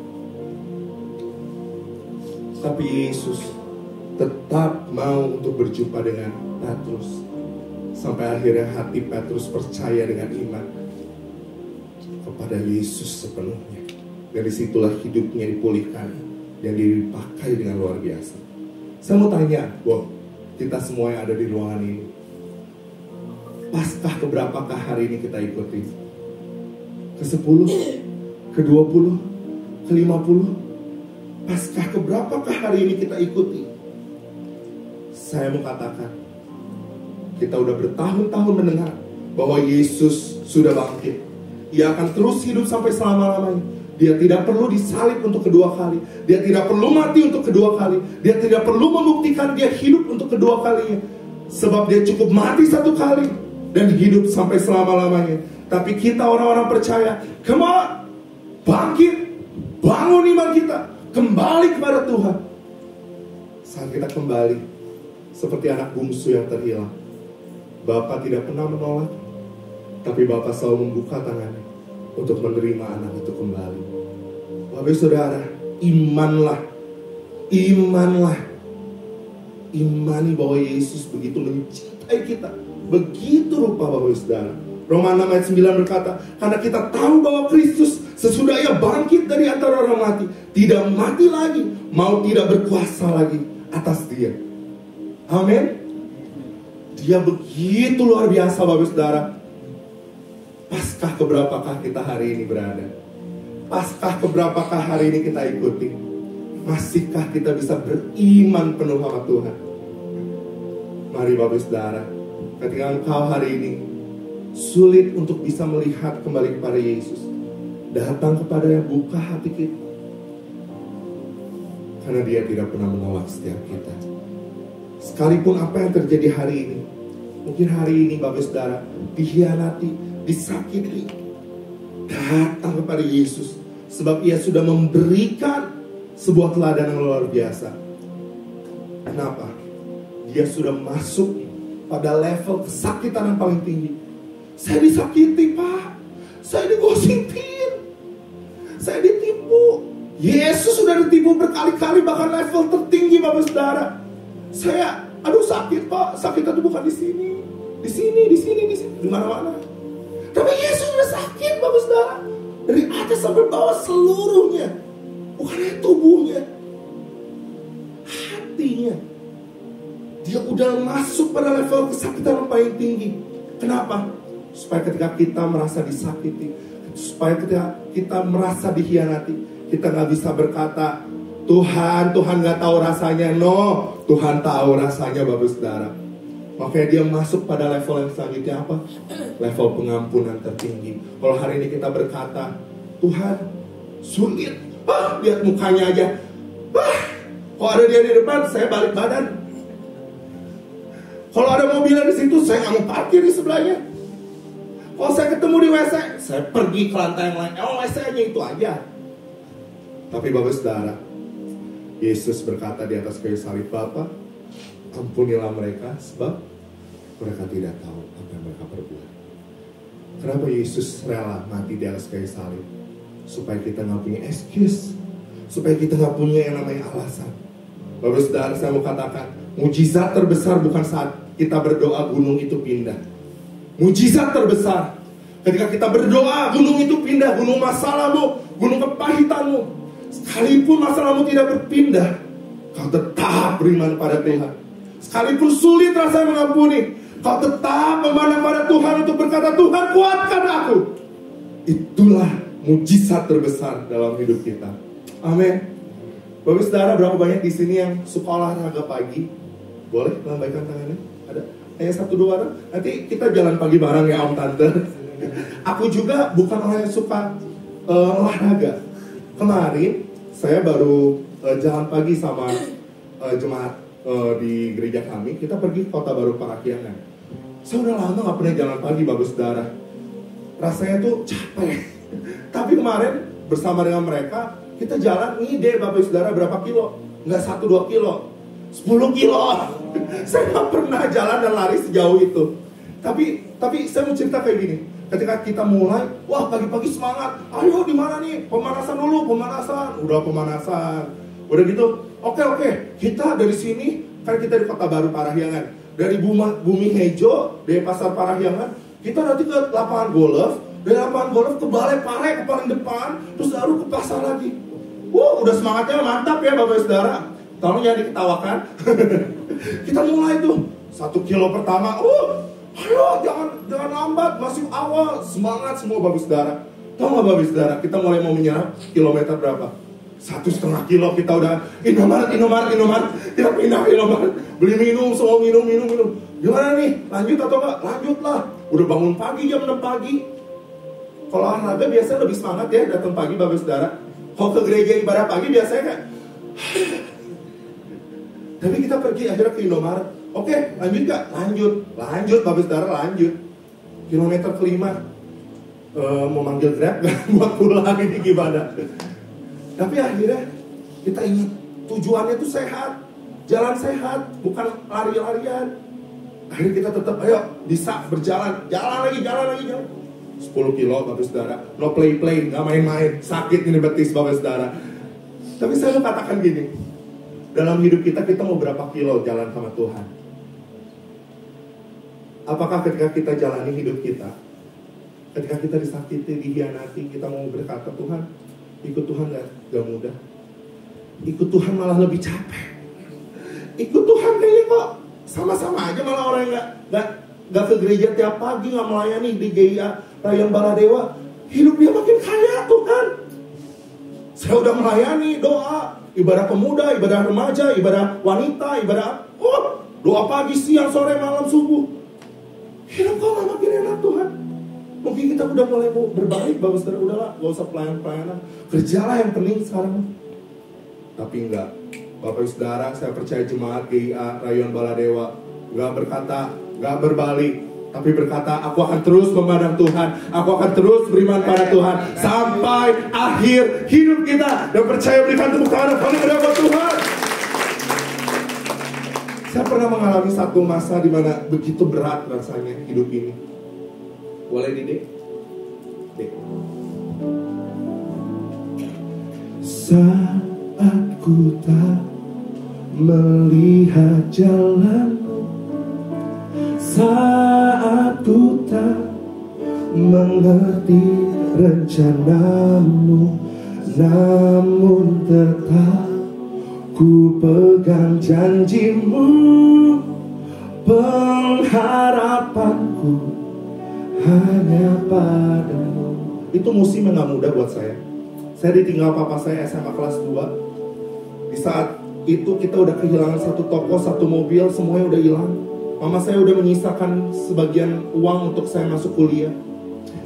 Tapi Yesus tetap mau untuk berjumpa dengan Petrus. Sampai akhirnya hati Petrus percaya dengan iman kepada Yesus sepenuhnya. Dari situlah hidupnya dipulihkan dan dipakai dengan luar biasa. Saya mau tanya, kita semua yang ada di ruangan ini, Paskah keberapakah hari ini kita ikuti? Ke-10? Ke-20? Ke-50? Paskah keberapakah hari ini kita ikuti? Saya mau katakan, kita udah bertahun-tahun mendengar bahwa Yesus sudah bangkit. Ia akan terus hidup sampai selama-lamanya. Dia tidak perlu disalib untuk kedua kali. Dia tidak perlu mati untuk kedua kali. Dia tidak perlu membuktikan dia hidup untuk kedua kalinya. Sebab dia cukup mati 1 kali dan hidup sampai selama-lamanya. Tapi kita orang-orang percaya, come on, bangkit, bangun iman kita, kembali kepada Tuhan. Saat kita kembali, seperti anak bungsu yang terhilang, Bapa tidak pernah menolak, tapi Bapa selalu membuka tangannya untuk menerima anak itu kembali. Bapak Saudara, imanlah, imani bahwa Yesus begitu mencintai kita, begitu rupa Bapak Saudara. Roma 6 ayat 9 berkata, karena kita tahu bahwa Kristus sesudah ia bangkit dari antara orang mati, tidak mati lagi, mau tidak berkuasa lagi atas dia. Amin. Dia begitu luar biasa Bapak Saudara. Paskah keberapakah kita hari ini berada? Paskah keberapakah hari ini kita ikuti? Masihkah kita bisa beriman penuh sama Tuhan? Mari Bapak Saudara, ketika engkau hari ini sulit untuk bisa melihat kembali kepada Yesus, datang kepadanya, buka hati kita. Karena dia tidak pernah menolak setiap kita. Sekalipun apa yang terjadi hari ini, mungkin hari ini Bapak Saudara dikhianati, disakiti, datang kepada Yesus. Sebab ia sudah memberikan sebuah teladan yang luar biasa. Kenapa? Dia sudah masuk pada level kesakitan yang paling tinggi. Saya disakiti Pak, saya digositin, saya ditipu. Yesus sudah ditipu berkali-kali, bahkan level tertinggi Bapak Saudara. Saya, aduh sakit Pak, sakit itu bukan di sini, di mana-mana. Tapi Yesus sudah sakit Bapak Saudara, dari atas sampai bawah seluruhnya, bukan hanya tubuhnya, hatinya. Dia udah masuk pada level kesakitan yang paling tinggi. Kenapa? Supaya ketika kita merasa disakiti, supaya ketika kita merasa dikhianati, kita gak bisa berkata, Tuhan gak tahu rasanya. No, Tuhan tahu rasanya Bapak Saudara. Makanya dia masuk pada level yang selanjutnya apa? Level pengampunan tertinggi. Kalau hari ini kita berkata, Tuhan sulit, lihat mukanya aja, kalau ada dia di depan, saya balik badan. Kalau ada mobilnya di situ, saya nggak mau parkir di sebelahnya. Kalau saya ketemu di WC, saya pergi ke lantai yang lain. WC-nya itu aja. Tapi Bapak Saudara, Yesus berkata di atas kayu salib, Bapa, ampunilah mereka sebab mereka tidak tahu apa yang mereka perbuat. Kenapa Yesus rela mati di atas kayu salib? Supaya kita nggak punya excuse, supaya kita nggak punya yang namanya alasan. Bapak Saudara, saya mau katakan, mujizat terbesar bukan saat kita berdoa gunung itu pindah. Mujizat terbesar ketika kita berdoa gunung itu pindah, gunung masalahmu, gunung kepahitanmu. Sekalipun masalahmu tidak berpindah, kau tetap beriman pada Tuhan. Sekalipun sulit rasanya mengampuni, kau tetap memandang pada Tuhan untuk berkata, Tuhan kuatkan aku. Itulah mujizat terbesar dalam hidup kita. Amin. Bapak Saudara, berapa banyak di sini yang suka olahraga pagi? Boleh lambaikan tangannya? Ada? Hanya 1-2 orang? Nanti kita jalan pagi bareng ya Om Tante. Aku juga bukan orang yang suka olahraga. Kemarin saya baru jalan pagi sama jemaat di gereja kami. Kita pergi ke Kota Baru Parakianan. Saya udah lama gak pernah jalan pagi Bapak Saudara. Rasanya tuh capek. Tapi kemarin bersama dengan mereka, kita jalan ngide Bapak Saudara berapa kilo? Nggak 1-2 kilo, 10 kilo. Saya gak pernah jalan dan lari sejauh itu. Tapi saya mau cerita kayak gini. Ketika kita mulai, wah pagi-pagi semangat. Ayo di mana nih? Pemanasan dulu, pemanasan. Udah pemanasan. Udah gitu, oke. Kita dari sini, kan kita di Kota Baru Parahyangan. Dari Bumi Hejo, dari Pasar Parahyangan, kita nanti ke lapangan golf. Dari lapangan golf ke Balai Pare, ke paling depan. Terus baru ke pasar lagi. Udah semangatnya mantap ya Bapak Saudara. Tolong jangan diketawakan. Kita mulai tuh 1 kilo pertama. Ayo jangan lambat, masih awal. Semangat semua Bapak Saudara. Tahu nggak Bapak Saudara, kita mulai mau menyerap kilometer berapa? 1,5 kilo kita udah Indomaret. Kita pindah Indomaret. Beli minum, semua minum. Gimana nih? Lanjut atau enggak? Lanjut lah. Udah bangun pagi jam 6 pagi. Kalau olahraga biasanya lebih semangat ya datang pagi Bapak Saudara. Kalau ke gereja ibadah pagi biasanya kayak tapi kita pergi akhirnya ke Indomaret. Oke, lanjut gak? Lanjut Bapak Saudara, lanjut. Kilometer kelima mau manggil Grab gak? Buat pulang ini gimana? Tapi akhirnya kita ingat tujuannya itu sehat. Jalan sehat, bukan lari-larian. Akhirnya kita tetap, ayo bisa berjalan. Jalan lagi. 10 kilo Bapak Saudara. No play, gak main-main. Sakit ini betis Bapak Saudara. Tapi saya mau katakan gini. Dalam hidup kita mau berapa kilo jalan sama Tuhan? Apakah ketika kita jalani hidup kita, ketika kita disakiti, dihianati, kita mau berkata, Tuhan, ikut Tuhan gak mudah. Ikut Tuhan malah lebih capek. Ikut Tuhan kayaknya kok sama-sama aja, malah orang yang gak ke gereja tiap pagi, gak melayani di GIA Rayon Baladewa, hidup dia makin kaya Tuhan. Saya udah melayani doa, ibadah pemuda, ibadah remaja, ibadah wanita, ibadah doa pagi, siang, sore, malam, subuh. Hidup kok gak makin enak Tuhan. Mungkin kita udah mulai mau berbalik Bapak Saudara, udahlah gak usah pelayanan. Kerjalah yang penting sekarang. Tapi enggak Bapak Saudara, saya percaya jemaat GIA Rayon Baladewa gak berkata, gak berbalik, tapi berkata, aku akan terus memandang Tuhan, aku akan terus beriman pada Tuhan sampai akhir hidup kita. Dan percaya, berikan tepuk tangan paling berapa Tuhan. Saya pernah mengalami satu masa di mana begitu berat rasanya hidup ini. Boleh Dek? Saat ku tak melihat jalanmu, saat ku tak mengerti rencanamu, namun tetap ku pegang janjimu. Pengharapanku hanya padamu. Itu musim yang gak mudah buat saya. Saya ditinggal papa saya SMA kelas 2. Di saat itu kita udah kehilangan satu toko, satu mobil, semuanya udah hilang. Mama saya udah menyisakan sebagian uang untuk saya masuk kuliah.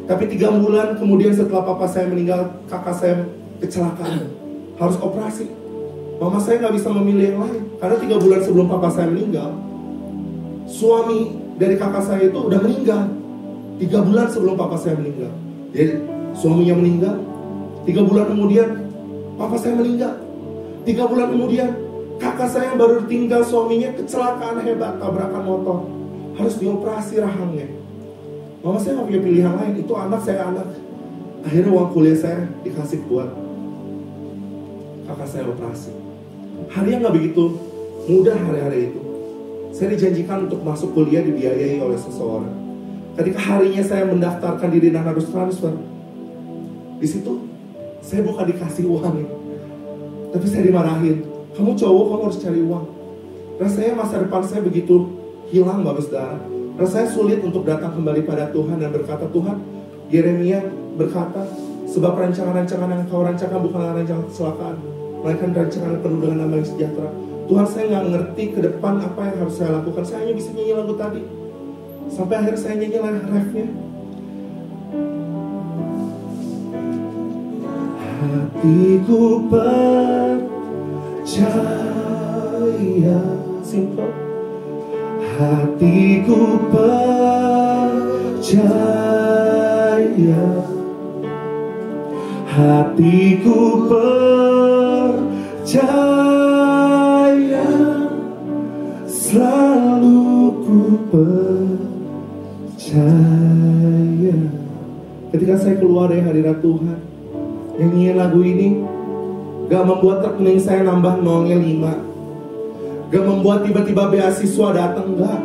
Tapi 3 bulan kemudian setelah papa saya meninggal, kakak saya kecelakaan, harus operasi. Mama saya gak bisa memilih yang lain, karena 3 bulan sebelum papa saya meninggal, suami dari kakak saya itu udah meninggal. 3 bulan sebelum papa saya meninggal. Jadi suaminya meninggal, 3 bulan kemudian papa saya meninggal. 3 bulan kemudian kakak saya yang baru tinggal suaminya kecelakaan hebat, tabrakan motor, harus dioperasi rahangnya. Mama saya gak punya pilihan lain, itu anak saya anak. Akhirnya uang kuliah saya dikasih buat kakak saya operasi. Harinya gak begitu mudah hari-hari itu. Saya dijanjikan untuk masuk kuliah dibiayai oleh seseorang. Ketika harinya saya mendaftarkan diri dan harus transfer, di situ saya bukan dikasih uang ya, tapi saya dimarahin. Kamu cowok, kamu harus cari uang. Rasanya masa depan saya begitu hilang Bapak Saudara. Rasanya sulit untuk datang kembali pada Tuhan dan berkata, Tuhan, Yeremia berkata, sebab rancangan-rancangan yang kau rancangkan bukanlah rancangan kecelakaan, melainkan rancangan penuh dengan damai sejahtera. Tuhan, saya gak ngerti ke depan apa yang harus saya lakukan. Saya hanya bisa nyanyi lagu tadi. Sampai akhirnya saya nyanyi refnya. Hatiku percaya, simple. Hatiku percaya percaya, hatiku percaya, selalu ku percaya. Ketika saya keluar dari hadirat Tuhan, nyanyiin lagu ini gak membuat rekening saya nambah nolnya 5, gak membuat tiba-tiba beasiswa datang, enggak.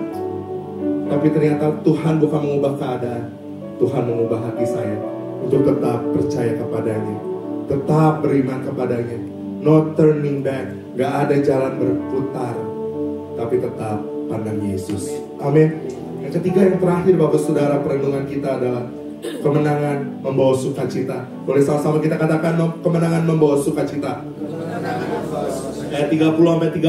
Tapi ternyata Tuhan bukan mengubah keadaan, Tuhan mengubah hati saya untuk tetap percaya kepadanya, tetap beriman kepadanya. No turning back, gak ada jalan berputar, tapi tetap pandang Yesus. Amin. Yang ketiga, yang terakhir Bapak Saudara, perenungan kita adalah kemenangan membawa sukacita. Boleh sama-sama kita katakan kemenangan membawa sukacita. Ayat 30-32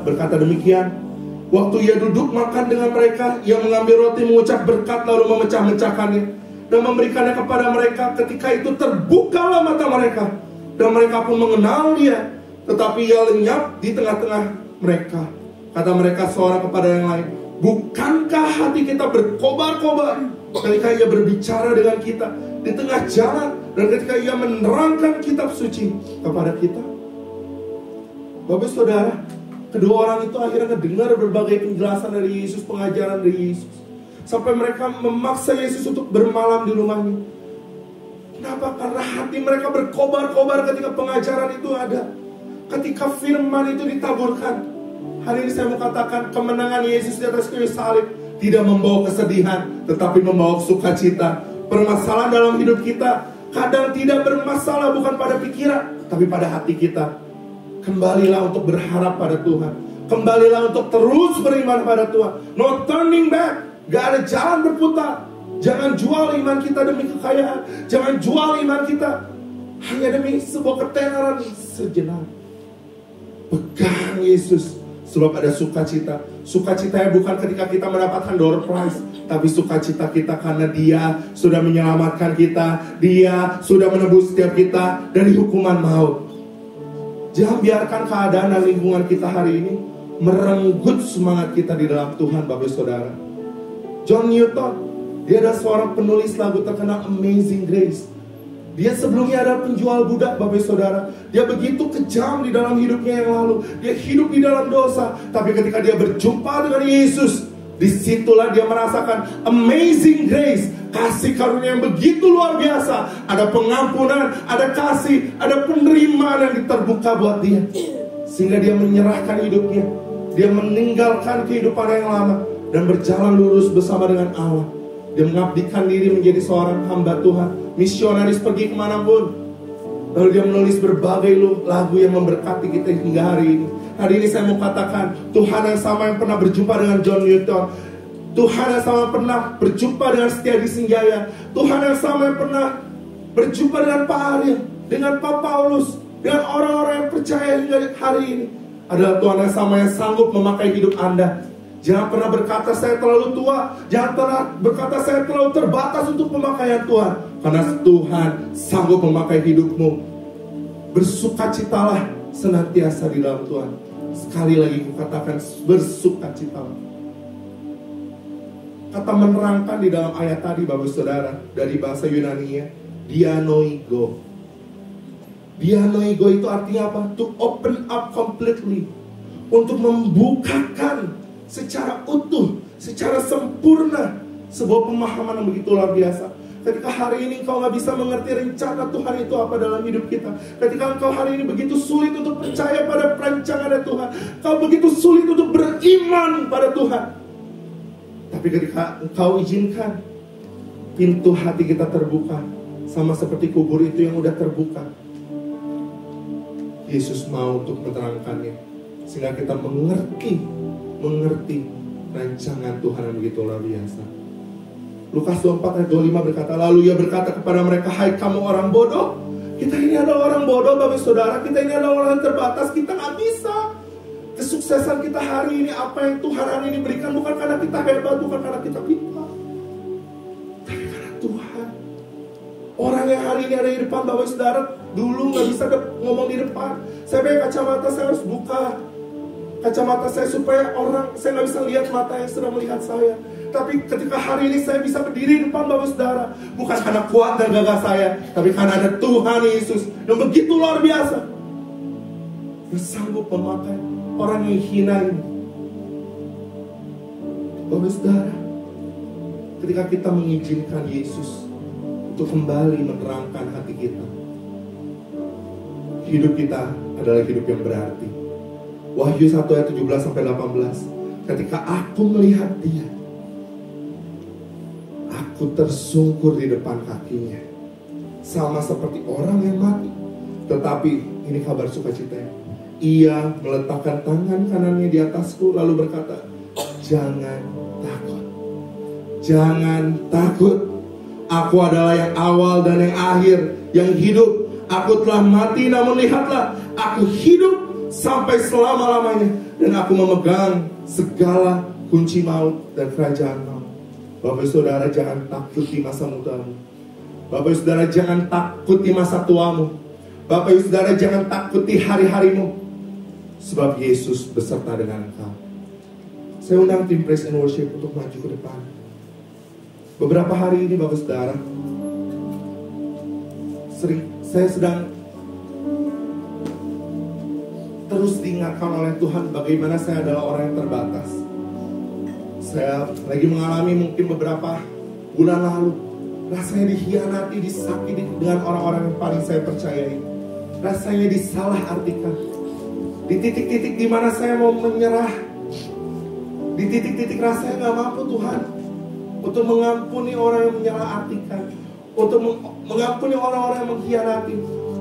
berkata demikian. Waktu ia duduk makan dengan mereka, ia mengambil roti, mengucap berkat, lalu memecah-mecahkannya dan memberikannya kepada mereka. Ketika itu terbukalah mata mereka, dan mereka pun mengenal dia. Tetapi ia lenyap di tengah-tengah mereka. Kata mereka seorang kepada yang lain, bukankah hati kita berkobar-kobar ketika ia berbicara dengan kita di tengah jalan, dan ketika ia menerangkan kitab suci kepada kita? Bapak Saudara, kedua orang itu akhirnya mendengar berbagai penjelasan dari Yesus, pengajaran dari Yesus, sampai mereka memaksa Yesus untuk bermalam di rumahnya. Kenapa? Karena hati mereka berkobar-kobar ketika pengajaran itu ada, ketika firman itu ditaburkan. Hari ini saya mau katakan, kemenangan Yesus di atas kayu salib tidak membawa kesedihan, tetapi membawa sukacita. Permasalahan dalam hidup kita kadang tidak bermasalah bukan pada pikiran, tapi pada hati kita. Kembalilah untuk berharap pada Tuhan, kembalilah untuk terus beriman pada Tuhan. No turning back, gak ada jalan berputar. Jangan jual iman kita demi kekayaan, jangan jual iman kita hanya demi sebuah ketenaran sejenak. Pegang Yesus, sebab ada sukacita. Sukacitanya bukan ketika kita mendapatkan door prize, tapi sukacita kita karena Dia sudah menyelamatkan kita, Dia sudah menebus setiap kita dari hukuman maut. Jangan biarkan keadaan dan lingkungan kita hari ini merenggut semangat kita di dalam Tuhan, Bapak Saudara. John Newton, dia adalah seorang penulis lagu terkenal Amazing Grace. Dia sebelumnya adalah penjual budak, Bapak Saudara. Dia begitu kejam di dalam hidupnya yang lalu. Dia hidup di dalam dosa. Tapi ketika dia berjumpa dengan Yesus, disitulah dia merasakan amazing grace, kasih karunia yang begitu luar biasa. Ada pengampunan, ada kasih, ada penerimaan yang terbuka buat dia. Sehingga dia menyerahkan hidupnya, dia meninggalkan kehidupan yang lama dan berjalan lurus bersama dengan Allah. Dia mengabdikan diri menjadi seorang hamba Tuhan, misionaris pergi kemanapun. Lalu dia menulis berbagai lagu yang memberkati kita hingga hari ini. Hari ini saya mau katakan, Tuhan yang sama yang pernah berjumpa dengan John Newton, Tuhan yang sama yang pernah berjumpa dengan Setiadi Sinjaya, Tuhan yang sama yang pernah berjumpa dengan Pak Ariel, dengan Pak Paulus, dengan orang-orang yang percaya hingga hari ini, adalah Tuhan yang sama yang sanggup memakai hidup Anda. Jangan pernah berkata saya terlalu tua, jangan pernah berkata saya terlalu terbatas untuk pemakaian Tuhan, karena Tuhan sanggup memakai hidupmu. Bersukacitalah senantiasa di dalam Tuhan. Sekali lagi kukatakan, bersukacitalah. Kata menerangkan di dalam ayat tadi, Bapak Saudara, dari bahasa Yunani-nya, dianoigo. Dianoigo itu artinya apa? To open up completely, untuk membukakan secara utuh, secara sempurna sebuah pemahaman yang begitu luar biasa. Ketika hari ini engkau gak bisa mengerti rencana Tuhan itu apa dalam hidup kita, ketika engkau hari ini begitu sulit untuk percaya pada perancangan Tuhan, engkau begitu sulit untuk beriman pada Tuhan, tapi ketika engkau izinkan pintu hati kita terbuka, sama seperti kubur itu yang udah terbuka, Yesus mau untuk menerangkannya, sehingga kita mengerti rancangan Tuhan yang begitu luar biasa. Lukas 24 ayat 25 berkata, lalu ia berkata kepada mereka, hai kamu orang bodoh. Kita ini adalah orang bodoh, Bapak Saudara. Kita ini adalah orang yang terbatas. Kita gak bisa. Kesuksesan kita hari ini, apa yang Tuhan hari ini berikan, bukan karena kita hebat, bukan karena kita pintar, tapi karena Tuhan. Orang yang hari ini ada di depan, Bapak Saudara, dulu gak bisa ngomong di depan. Saya pakai kacamata, saya harus buka kacamata saya supaya orang, saya nggak bisa lihat mata yang sedang melihat saya. Tapi ketika hari ini saya bisa berdiri di depan Bapak Saudara, bukan karena kuat dan gagah saya, tapi karena ada Tuhan Yesus yang begitu luar biasa, yang sanggup memakai orang yang hina ini. Bapak Saudara, ketika kita mengizinkan Yesus untuk kembali menerangkan hati kita, hidup kita adalah hidup yang berarti. Wahyu 1 ayat 17-18, ketika aku melihat dia, aku tersungkur di depan kakinya, sama seperti orang yang mati. Tetapi ini kabar sukacita, ia meletakkan tangan kanannya di atasku, lalu berkata, jangan takut, jangan takut. Aku adalah yang awal dan yang akhir, yang hidup. Aku telah mati, namun lihatlah, aku hidup sampai selama-lamanya, dan aku memegang segala kunci maut dan kerajaan maut. Bapak Saudara, jangan takut di masa mudamu. Bapak Saudara, jangan takut di masa tuamu. Bapak Saudara, jangan takut di hari-harimu, sebab Yesus beserta dengan engkau. Saya undang tim Praise and Worship untuk maju ke depan. Beberapa hari ini Bapak Saudara, saya sedang terus diingatkan oleh Tuhan bagaimana saya adalah orang yang terbatas. Saya lagi mengalami mungkin beberapa bulan lalu, rasanya dikhianati, disakiti dengan orang-orang yang paling saya percayai. Rasanya disalah artikan. Di titik-titik di mana saya mau menyerah, di titik-titik rasanya gak mampu Tuhan untuk mengampuni orang yang menyalah artikan, untuk mengampuni orang-orang yang mengkhianati,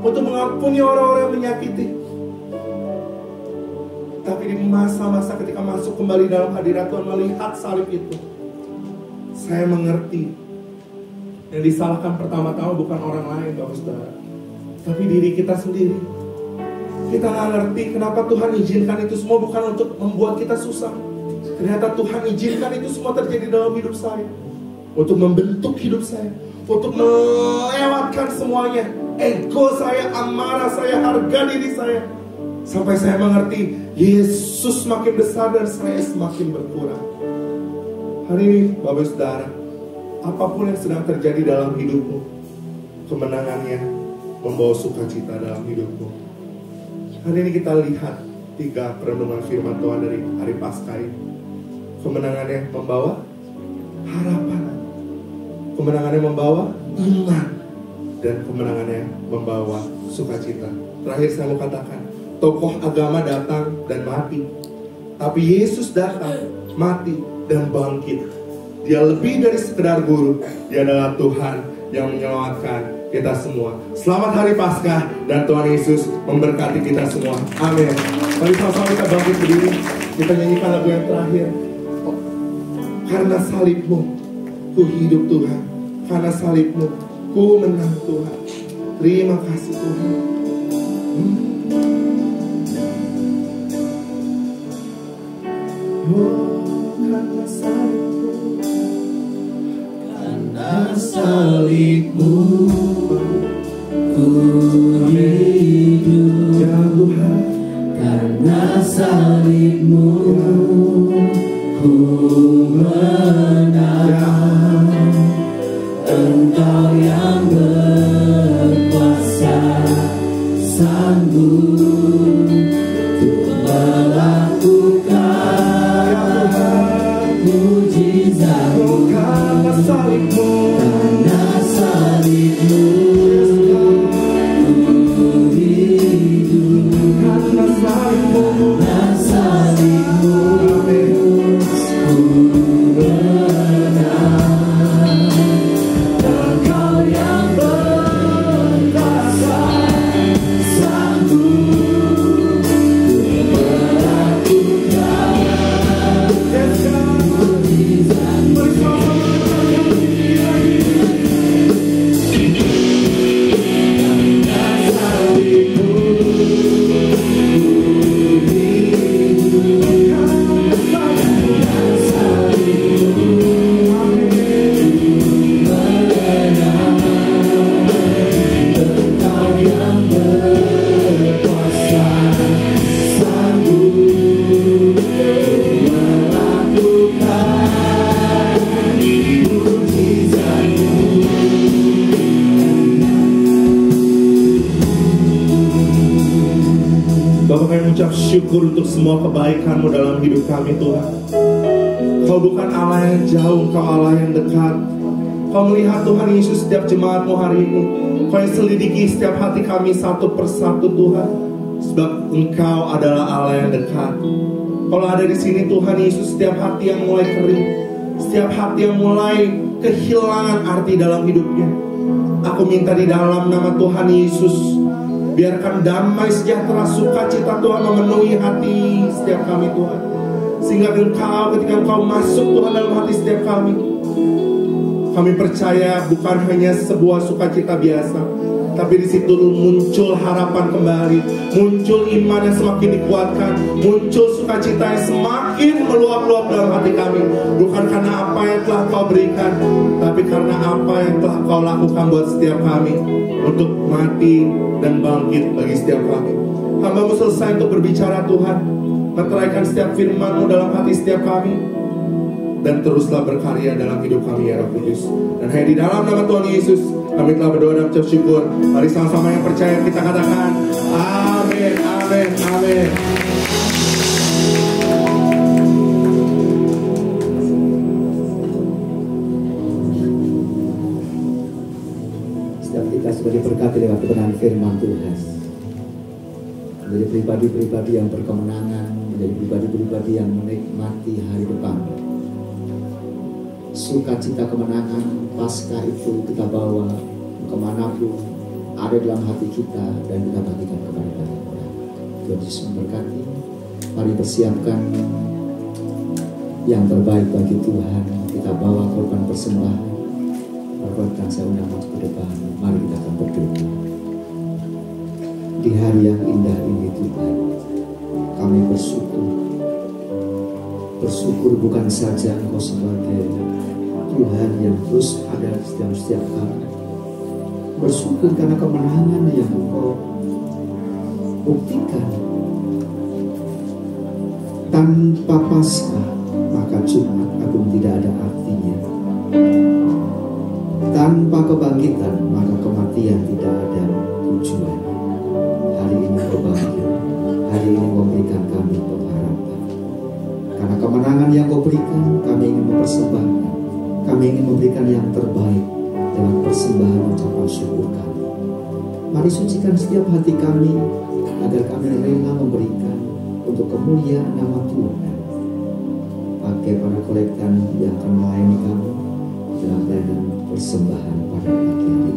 untuk mengampuni orang-orang yang menyakiti. Tapi di masa-masa ketika masuk kembali dalam hadirat Tuhan, melihat salib itu, saya mengerti yang disalahkan pertama-tama bukan orang lain Bapak Saudara, tapi diri kita sendiri. Kita gak ngerti kenapa Tuhan izinkan itu semua, bukan untuk membuat kita susah. Ternyata Tuhan izinkan itu semua terjadi dalam hidup saya, untuk membentuk hidup saya, untuk melewatkan semuanya, ego saya, amarah saya, harga diri saya, sampai saya mengerti Yesus semakin besar dan saya semakin berkurang. Hari ini Bapak Saudara, apapun yang sedang terjadi dalam hidupmu, kemenangannya membawa sukacita dalam hidupmu. Hari ini kita lihat 3 perenungan firman Tuhan dari hari Paskah ini. Kemenangannya membawa harapan, kemenangannya membawa iman, dan kemenangannya membawa sukacita. Terakhir saya mau katakan, tokoh agama datang dan mati, tapi Yesus datang, mati, dan bangkit. Dia lebih dari sekedar guru, dia adalah Tuhan yang menyelamatkan kita semua. Selamat hari Paskah, dan Tuhan Yesus memberkati kita semua. Amin. Mari sama-sama kita bangkit berdiri, kita nyanyikan lagu yang terakhir. Karena salibmu, ku hidup Tuhan. Karena salibmu, ku menang Tuhan. Terima kasih Tuhan. Karena salibmu, karena salibmu, ku hidup. ya Tuhan, Karena salibmu, ku menang. Engkau yang berkuasa, sanggup untuk melakukan mujizat-Mu. karena salibmu, Karena salibmu, ku hidup. karena salibmu, Karena salibmu, ku menang. mengucap syukur untuk semua kebaikan-Mu dalam hidup kami Tuhan. Kau bukan Allah yang jauh, Kau Allah yang dekat. Kau melihat Tuhan Yesus setiap jemaat-Mu hari ini. Kau yang selidiki setiap hati kami satu persatu Tuhan. Sebab Engkau adalah Allah yang dekat. Kalau ada di sini Tuhan Yesus, setiap hati yang mulai kering, setiap hati yang mulai kehilangan arti dalam hidupnya, aku minta di dalam nama Tuhan Yesus, biarkan damai sejahtera sukacita Tuhan memenuhi hati setiap kami Tuhan. Sehingga Engkau ketika Engkau masuk Tuhan dalam hati setiap kami percaya bukan hanya sebuah sukacita biasa, tapi di situ muncul harapan kembali, muncul iman yang semakin dikuatkan, muncul sukacita yang semakin meluap-luap dalam hati kami. Bukan karena apa yang telah Kau berikan, tapi karena apa yang telah Kau lakukan buat setiap kami, untuk mati dan bangkit bagi setiap kami. Hamba-Mu selesai untuk berbicara Tuhan, meteraikan setiap firman-Mu dalam hati setiap kami, dan teruslah berkarya dalam hidup kami ya Roh Kudus. Dan hanya di dalam nama Tuhan Yesus kami telah berdoa dan mengucap syukur. Mari sama-sama yang percaya kita katakan amin, amin, amin. Setiap kita sudah diberkati lewat kebenaran firman Tuhan, menjadi pribadi-pribadi yang berkemenangan, menjadi pribadi-pribadi yang menikmati hari depan. Sukacita kemenangan Paskah itu kita bawa kemanapun ada dalam hati kita dan kita bagikan kepada banyak orang. Tuhan Yesus memberkati. Mari persiapkan yang terbaik bagi Tuhan. Kita bawa korban persembahan. Perbuatan saya undang ke depan. Mari kita akan berdoa. Di hari yang indah ini Tuhan, kami bersyukur. Bersyukur bukan saja Engkau sebagai Tuhan yang terus ada setiap kali. Bersyukur karena kemenangan yang Engkau buktikan. Tanpa Paskah maka Jumat Agung tidak ada artinya. Tanpa kebangkitan maka kematian tidak ada tujuan. Hari ini Kau bangkit, hari ini Kau berikan kami pengharapan. Karena kemenangan yang Kau berikan, kami ingin mempersembahkan. Kami ingin memberikan yang terbaik dengan persembahan ucapan syukur kami. Mari sucikan setiap hati kami agar kami rela memberikan untuk kemuliaan nama Tuhan. Pakai para kolektan yang akan melayani kami dalam pelayanan persembahan pada pagi hari ini.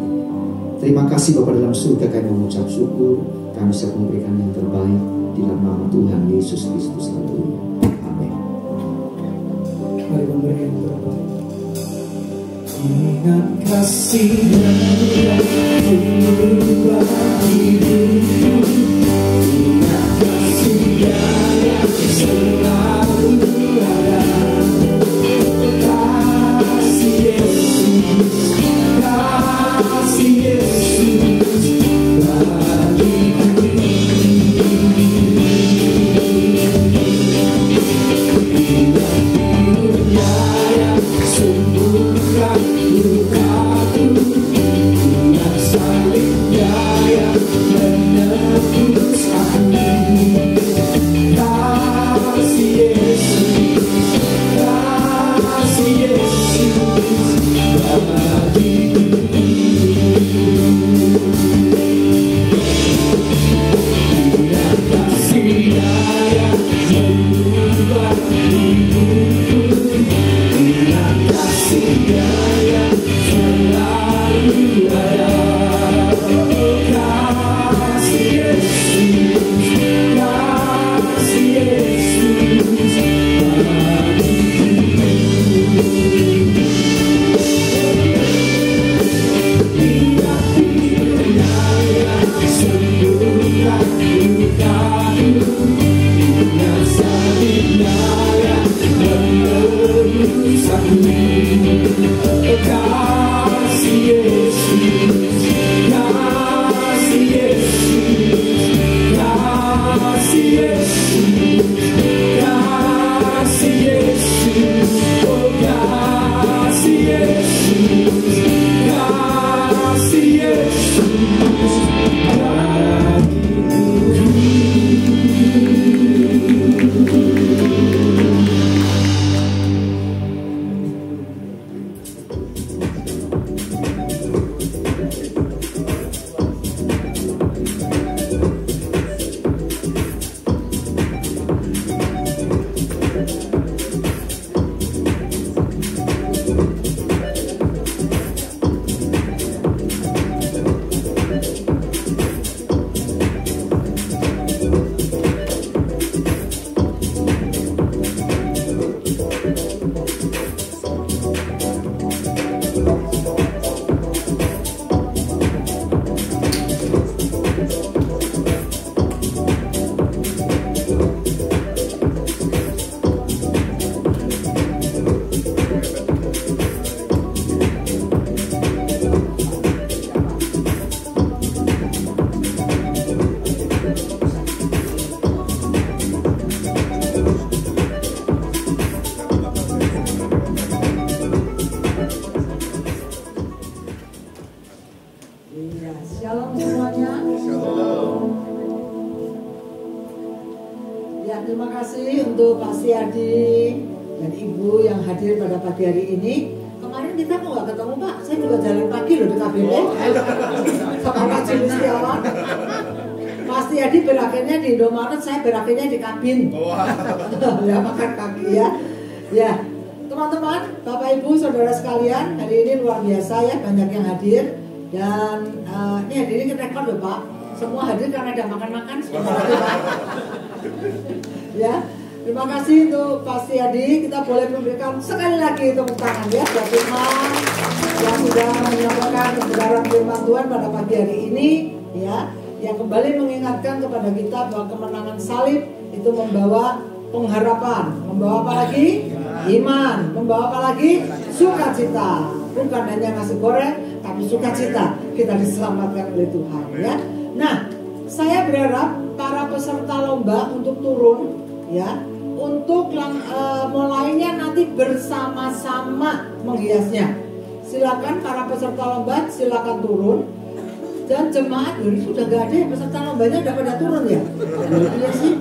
Terima kasih Bapa dalam surga, kami mengucap syukur. Kami siap memberikan yang terbaik di dalam nama Tuhan Yesus Kristus selalu. Amin. Mari memberi yang terbaik. Ingat kasih-Nya mengubah hidupku. Ingat kasih-Nya yang selalu ada. Kasih Yesus, kasih Yesus bagiku. Ingat hidupnya yang sembuhkan lukaku. Ingat salibnya yang menebus aku. Kasih Yesus, kasih Yesus bagiku. Ingat kasih-Nya yang mengubah hidupku. Ingat kasih-Nya yang selalu ada. Kasih Yesus, kasih Yesus bagiku. Ingat hidupnya yang sembuhkan lukaku. Ingat salibnya yang menebus aku. Kasih Yesus, kasih Yesus, kasih Yesus, kasih Yesus, oh kasih Yesus, kasih Yesus bagiku. Ya, terima kasih untuk Pak Siadi dan Ibu yang hadir pada pagi hari ini. Kemarin kita kok nggak ketemu Pak, saya juga jalan pagi loh di KBP sama Pak Juli Setiawan. Pak Siadi berakhirnya di Indomaret, saya berakhirnya di kabin. Ya, makan kaki ya. Ya, teman-teman, Bapak Ibu, Saudara sekalian, hari ini luar biasa ya, banyak yang hadir. Dan ini hadirin kita rekod loh Pak. Semua hadir karena ada makan-makan sebentar lagi Pak. Ya, terima kasih untuk Pak Siadi. Kita boleh memberikan sekali lagi tepuk tangan ya buat Tuhan yang sudah menyampaikan kebenaran firman Tuhan pada pagi hari ini ya, yang kembali mengingatkan kepada kita bahwa kemenangan salib itu membawa pengharapan, membawa apa lagi? Iman, membawa apa lagi? Sukacita. Bukan hanya nasi goreng, tapi sukacita. Kita diselamatkan oleh Tuhan ya. Nah, saya berharap para peserta lomba untuk turun ya, untuk mulainya nanti bersama-sama menghiasnya. Silakan para peserta lomba silakan turun. Dan jemaat ini sudah gak ada ya, peserta lombanya udah pada turun ya? Iya sih?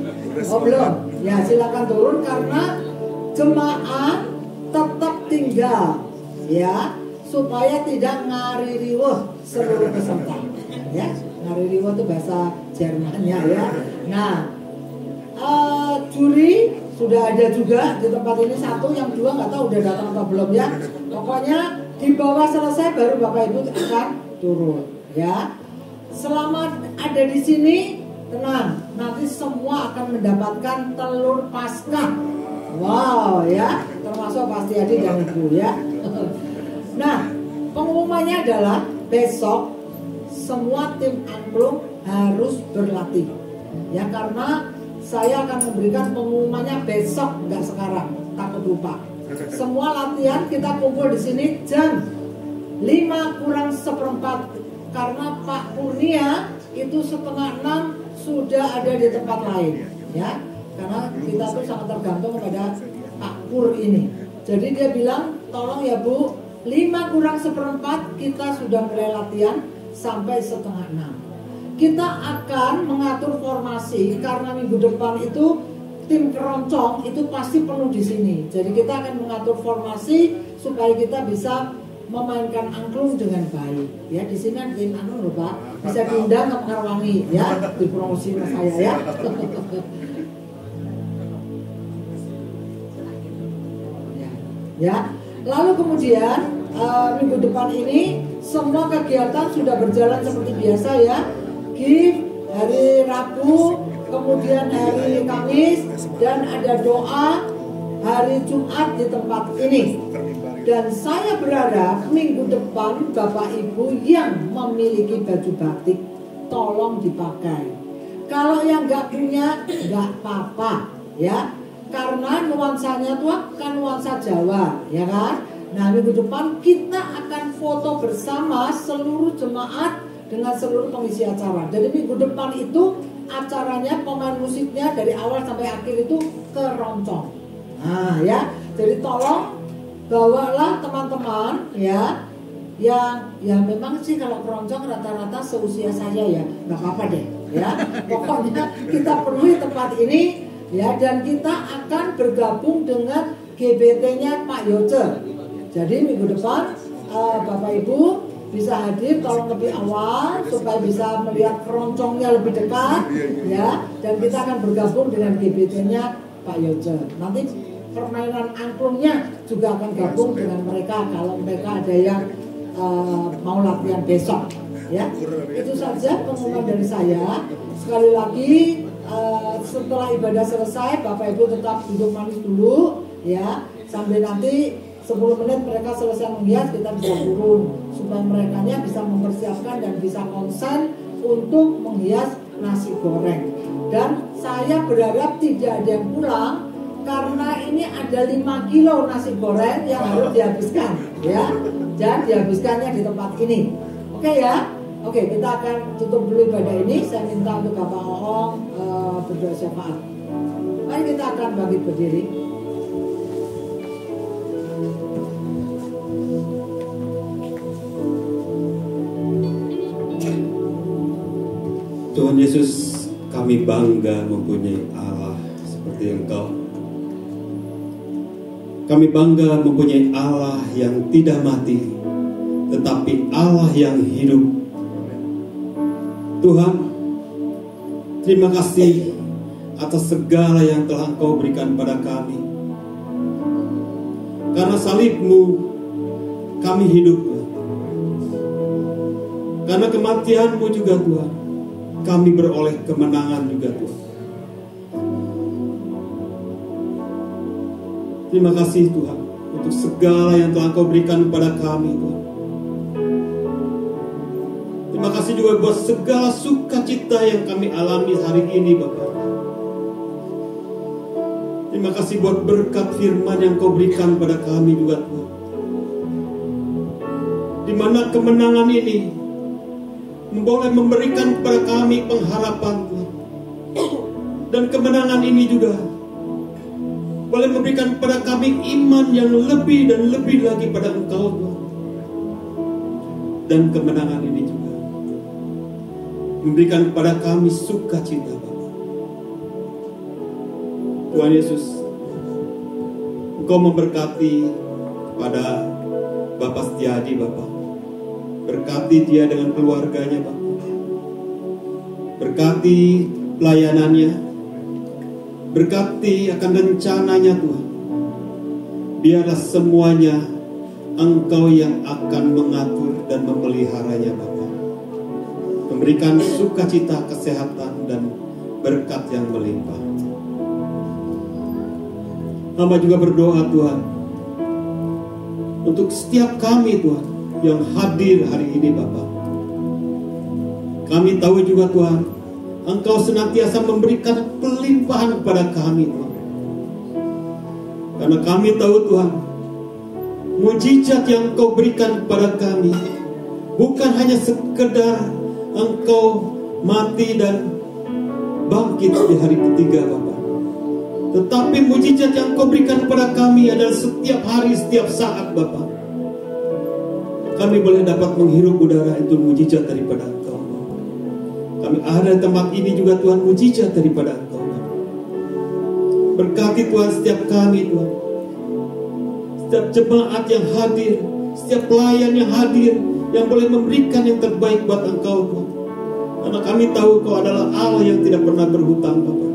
Oh belum? Ya silakan turun karena jemaat tetap tinggal ya, supaya tidak ngaririwuh seluruh peserta ya. Ngaririwuh itu bahasa Jermannya ya. Nah, juri sudah ada juga di tempat ini, satu, yang dua nggak tahu udah datang atau belum ya. Pokoknya di bawah selesai baru Bapak Ibu akan turun ya. Selama ada di sini tenang, nanti semua akan mendapatkan telur Paskah. Wow ya, termasuk pasti Adi dan Ibu ya. Nah, pengumumannya adalah besok semua tim angklung harus berlatih ya, karena saya akan memberikan pengumumannya besok, nggak sekarang, takut lupa. Semua latihan kita kumpul di sini jam 5:45 karena Pak Purnia itu 5:30 sudah ada di tempat lain ya, karena kita tuh sangat tergantung kepada Pak Pur ini. Jadi dia bilang tolong ya Bu, 5:45 kita sudah mulai latihan sampai 5:30. Kita akan mengatur formasi karena minggu depan itu tim keroncong itu pasti penuh di sini. Jadi kita akan mengatur formasi supaya kita bisa memainkan angklung dengan baik. Ya, di sini kan tim angklung loh Pak, bisa diundang ke Mekarwangi ya, dipromosi sama saya ya. Ya, lalu kemudian minggu depan ini semua kegiatan sudah berjalan seperti biasa ya. Gift hari Rabu, kemudian hari Kamis, dan ada doa hari Jumat di tempat ini. Dan saya berharap minggu depan Bapak Ibu yang memiliki baju batik tolong dipakai. Kalau yang nggak punya nggak apa-apa ya, karena nuansanya tuh kan nuansa Jawa ya kan. Nah, minggu depan kita akan foto bersama seluruh jemaat dengan seluruh pengisi acara. Jadi minggu depan itu acaranya pemain musiknya dari awal sampai akhir itu keroncong. Nah ya, jadi tolong bawalah teman-teman ya, yang ya memang sih kalau keroncong rata-rata seusia saya ya, nggak apa-apa deh ya. Pokoknya kita penuhi tempat ini ya, dan kita akan bergabung dengan GBT-nya Pak Yoce. Jadi minggu depan Bapak Ibu bisa hadir, tolong lebih awal supaya bisa melihat keroncongnya lebih dekat ya, dan kita akan bergabung dengan GBT-nya Pak Yoce. Nanti permainan angklungnya juga akan gabung dengan mereka kalau mereka ada yang mau latihan besok ya. Itu saja pengumuman dari saya. Sekali lagi setelah ibadah selesai Bapak Ibu tetap duduk manis dulu ya, sambil nanti 10 menit mereka selesai menghias kita bisa turun supaya mereka bisa mempersiapkan dan bisa konsen untuk menghias nasi goreng. Dan saya berharap tidak ada yang pulang karena ini ada 5 kilo nasi goreng yang harus dihabiskan ya, dan dihabiskannya di tempat ini. Oke ya, oke, kita akan tutup dulu ibadah ini. Saya minta untuk Bapak Oong berdoa syafaat. Mari kita akan bangkit berdiri. Tuhan Yesus, kami bangga mempunyai Allah seperti Engkau. Kami bangga mempunyai Allah yang tidak mati, tetapi Allah yang hidup. Tuhan, terima kasih atas segala yang telah Engkau berikan pada kami. Karena salib-Mu kami hidup. Karena kematian-Mu juga Tuhan, kami beroleh kemenangan juga Tuhan. Terima kasih Tuhan untuk segala yang telah Engkau berikan kepada kami Tuhan. Terima kasih juga buat segala sukacita yang kami alami hari ini Bapak. Terima kasih buat berkat firman yang Kau berikan pada kami juga Tuhan. Di mana kemenangan ini boleh memberikan kepada kami pengharapan Tuhan. Dan kemenangan ini juga boleh memberikan kepada kami iman yang lebih dan lebih lagi pada Engkau Tuhan. Dan kemenangan ini juga memberikan kepada kami sukacita Bapa. Tuhan Yesus, Engkau memberkati kepada Bapak Setiadi Bapak. Berkati dia dengan keluarganya Bapak. Berkati pelayanannya. Berkati akan rencananya Tuhan. Biarlah semuanya Engkau yang akan mengatur dan memeliharanya Bapa. Memberikan sukacita, kesehatan dan berkat yang melimpah. Hamba juga berdoa Tuhan untuk setiap kami Tuhan yang hadir hari ini Bapa. Kami tahu juga Tuhan, Engkau senantiasa memberikan pelimpahan kepada kami Tuhan. Karena kami tahu Tuhan, mujizat yang Engkau berikan kepada kami bukan hanya sekedar Engkau mati dan bangkit di hari ketiga Bapa. Tetapi mujizat yang Kau berikan kepada kami adalah setiap hari, setiap saat Bapa. Kami boleh dapat menghirup udara, itu mujizat daripada Engkau. Kami ada di tempat ini juga Tuhan, mujizat daripada Engkau. Berkati Tuhan setiap kami Tuhan. Setiap jemaat yang hadir, setiap pelayan yang hadir, yang boleh memberikan yang terbaik buat Engkau Tuhan. Karena kami tahu Kau adalah Allah yang tidak pernah berhutang Bapa.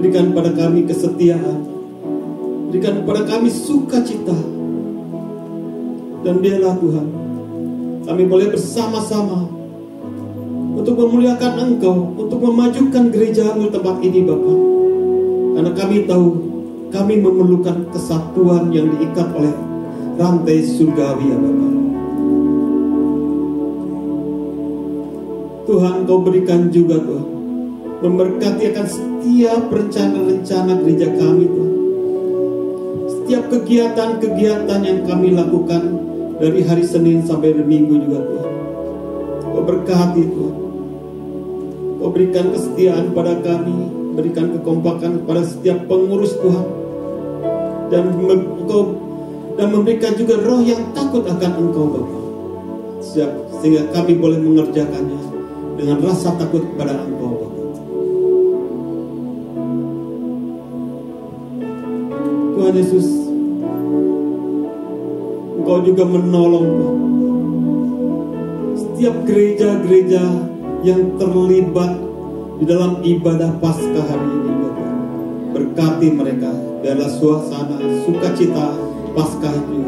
Berikan pada kami kesetiaan, berikan kepada kami sukacita. Dan biarlah Tuhan, kami boleh bersama-sama untuk memuliakan Engkau, untuk memajukan gereja-Mu di tempat ini Bapa. Karena kami tahu kami memerlukan kesatuan yang diikat oleh rantai surgawi ya Bapa. Tuhan, Kau berikan juga Tuhan, memberkati akan setiap rencana-rencana gereja kami Tuhan. Setiap kegiatan-kegiatan yang kami lakukan dari hari Senin sampai hari Minggu juga Tuhan. Kau berkati Tuhan. Kau berikan kesetiaan pada kami, berikan kekompakan kepada setiap pengurus Tuhan. Dan memberikan juga roh yang takut akan Engkau Bapa. Sehingga kami boleh mengerjakannya dengan rasa takut kepada Engkau Bapa. Tuhan Yesus, Engkau juga menolong Tuhan setiap gereja-gereja yang terlibat di dalam ibadah Paskah hari ini Bapak. Berkati mereka, biarlah suasana sukacita Paskah itu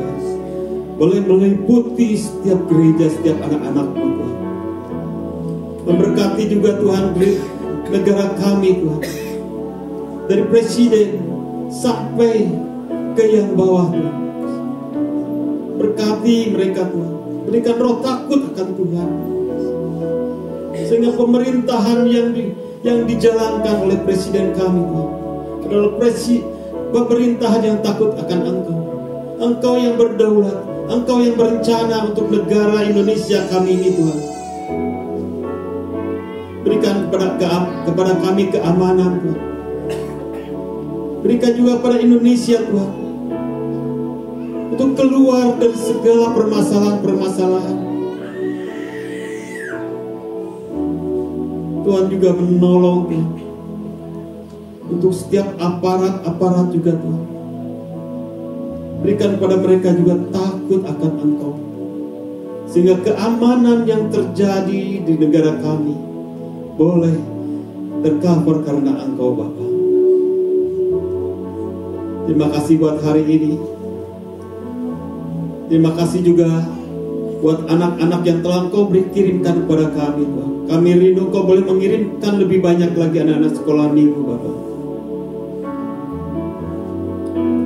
boleh meliputi setiap gereja, setiap anak-anak Tuhan. Memberkati juga Tuhan negara kami Tuhan, dari presiden sampai ke yang bawah Tuhan. Berkati mereka Tuhan, berikan roh takut akan Tuhan, sehingga pemerintahan yang dijalankan oleh presiden kami Tuhan adalah pemerintahan yang takut akan Engkau. Engkau yang berdaulat, Engkau yang berencana untuk negara Indonesia kami ini Tuhan. Berikan kepada kami keamanan Tuhan. Berikan juga pada Indonesia Tuhan, untuk keluar dari segala permasalahan-permasalahan. Tuhan juga menolong Tuhan. Untuk setiap aparat juga Tuhan. Berikan kepada mereka juga takut akan Engkau. Sehingga keamanan yang terjadi di negara kami boleh tercover karena Engkau Bapa. Terima kasih buat hari ini. Terima kasih juga buat anak-anak yang telah Engkau kirimkan kepada kami Tuhan. Kami rindu Engkau boleh mengirimkan lebih banyak lagi anak-anak sekolah minggu Bapa.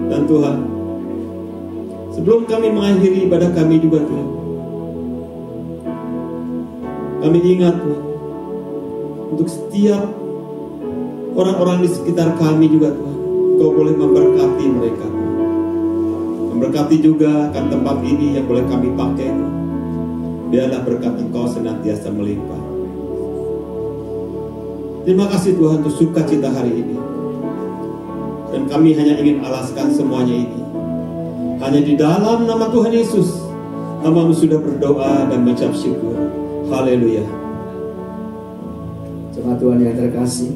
Dan Tuhan, sebelum kami mengakhiri ibadah kami juga Tuhan, kami ingat Tuhan, untuk setiap orang-orang di sekitar kami juga Tuhan, Kau boleh memberkati mereka Tuhan. Memberkati juga akan tempat ini yang boleh kami pakai Tuhan. Biarlah berkat Engkau senantiasa melimpah. Terima kasih Tuhan untuk sukacita hari ini. Dan kami hanya ingin alaskan semuanya ini hanya di dalam nama Tuhan Yesus. Hamba-Mu sudah berdoa dan mengucap syukur. Haleluya. Jemaat Tuhan yang terkasih,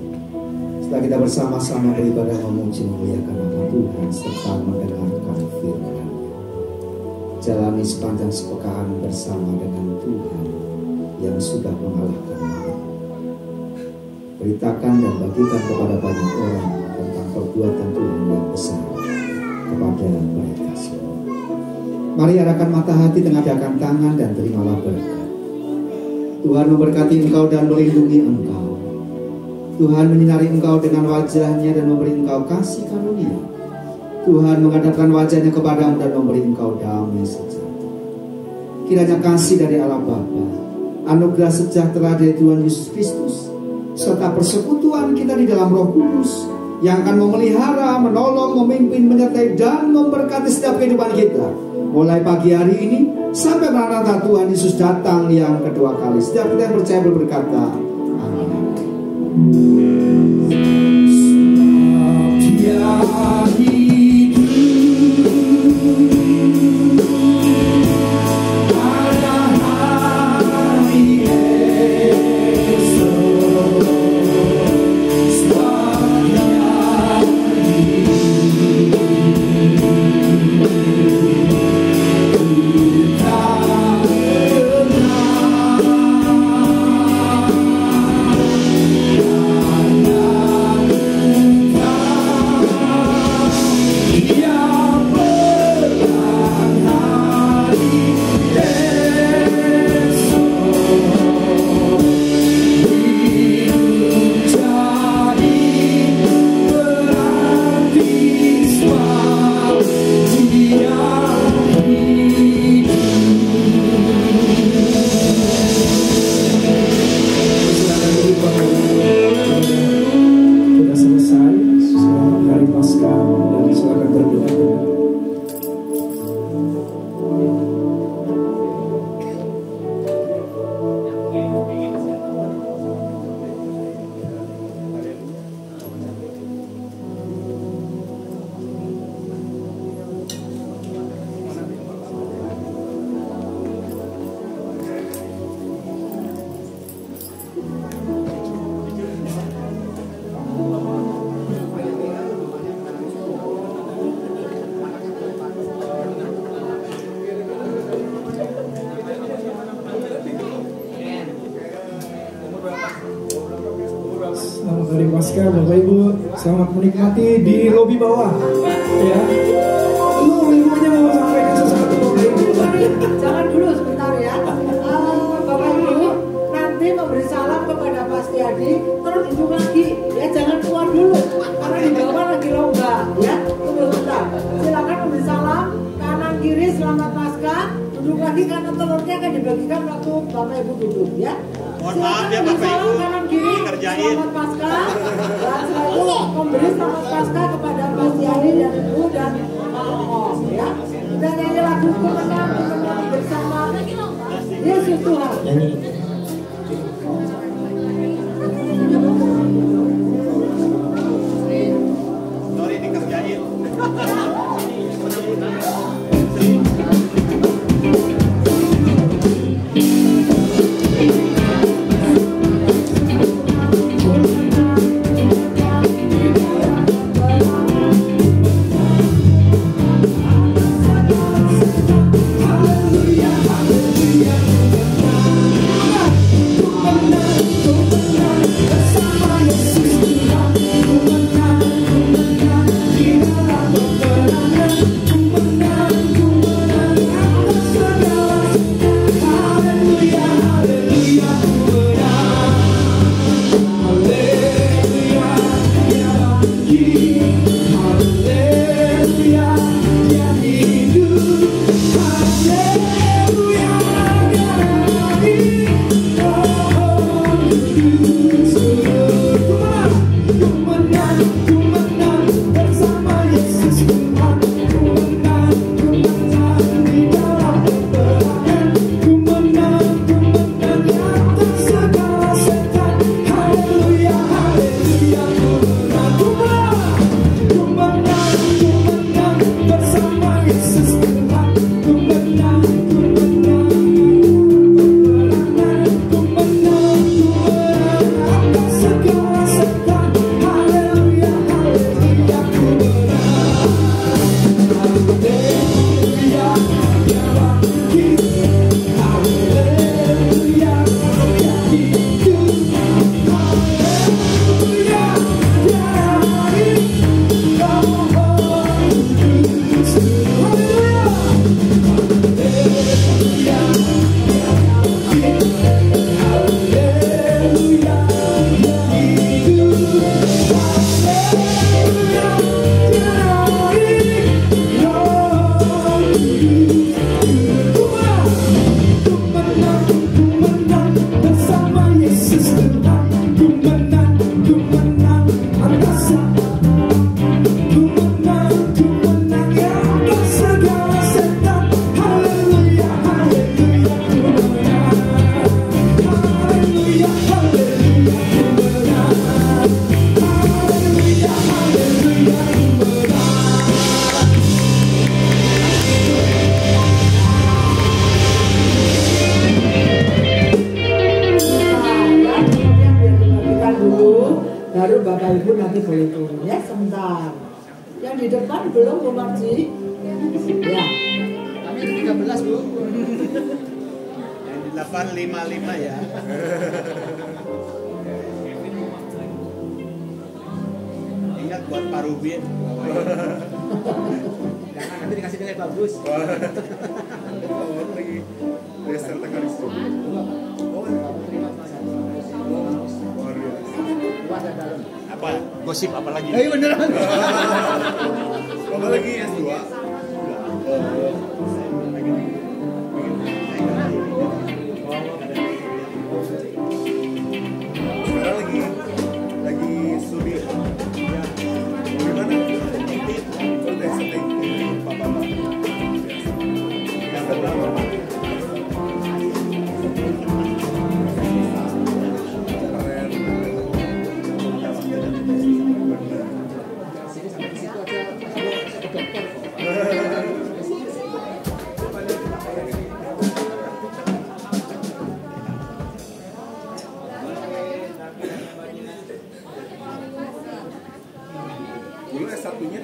setelah kita bersama-sama beribadah memuji memuliakan nama Tuhan serta mendengarkan firman-Nya, jalani sepanjang sepekan bersama dengan Tuhan yang sudah mengalahkan maut. Beritakan dan bagikan kepada banyak orang tentang perbuatan Tuhan yang besar kepada mereka semua. Mari arahkan mata hati, tengadahkan tangan dan terimalah berkat. Tuhan memberkati engkau dan melindungi engkau. Tuhan menyinari engkau dengan wajah-Nya dan memberi engkau kasih karunia. Tuhan menghadapkan wajah-Nya kepadamu dan memberi engkau damai sejahtera. Kiranya kasih dari Allah Bapa, anugerah sejahtera dari Tuhan Yesus Kristus, serta persekutuan kita di dalam Roh Kudus yang akan memelihara, menolong, memimpin, menyertai dan memberkati setiap kehidupan kita, mulai pagi hari ini sampai Maranatha Tuhan Yesus datang yang kedua kali. Setiap kita yang percaya berkata, amin. Bapak Ibu, selamat menikmati di lobi bawah. Ya, ibunya mau sampaikan sesuatu. Jangan dulu sebentar ya. Bapak Ibu, nanti memberi salam kepada Pak Setiadi, terus duduk lagi. Ya, jangan keluar dulu, karena di bawah lagi lomba. Ya, tunggu sebentar. Silakan memberi salam kanan kiri, selamat Paskah. Duduk lagi karena telurnya akan dibagikan waktu Bapak Ibu duduk. Ya. Mohon maaf ya Bapak Ibu, kanan kiri, kerjain. selamat Paskah. Dan setelah itu memberi selamat Paskah kepada Pak Setiadi dan Ibu dan Om. Ya. Dan nyanyi lagu kemenangan bersama Yesus Tuhan. Sorry dikerjain. baru Bapak Ibu nanti boleh turun ya sebentar. Yang di depan belum Bu Marji? Ya. Kami 13 Bu. Yang di 855 ya. Ingat buat Pak Rubin. Jangan nanti dikasih nilai bagus. Lagi Desa Tekaris. Apa? Gosip apa lagi? Ayo beneran. Apa lagi S2? Sekarang lagi studi. Gimana? Setting. Papa. Yang pertama. Dulu S1-nya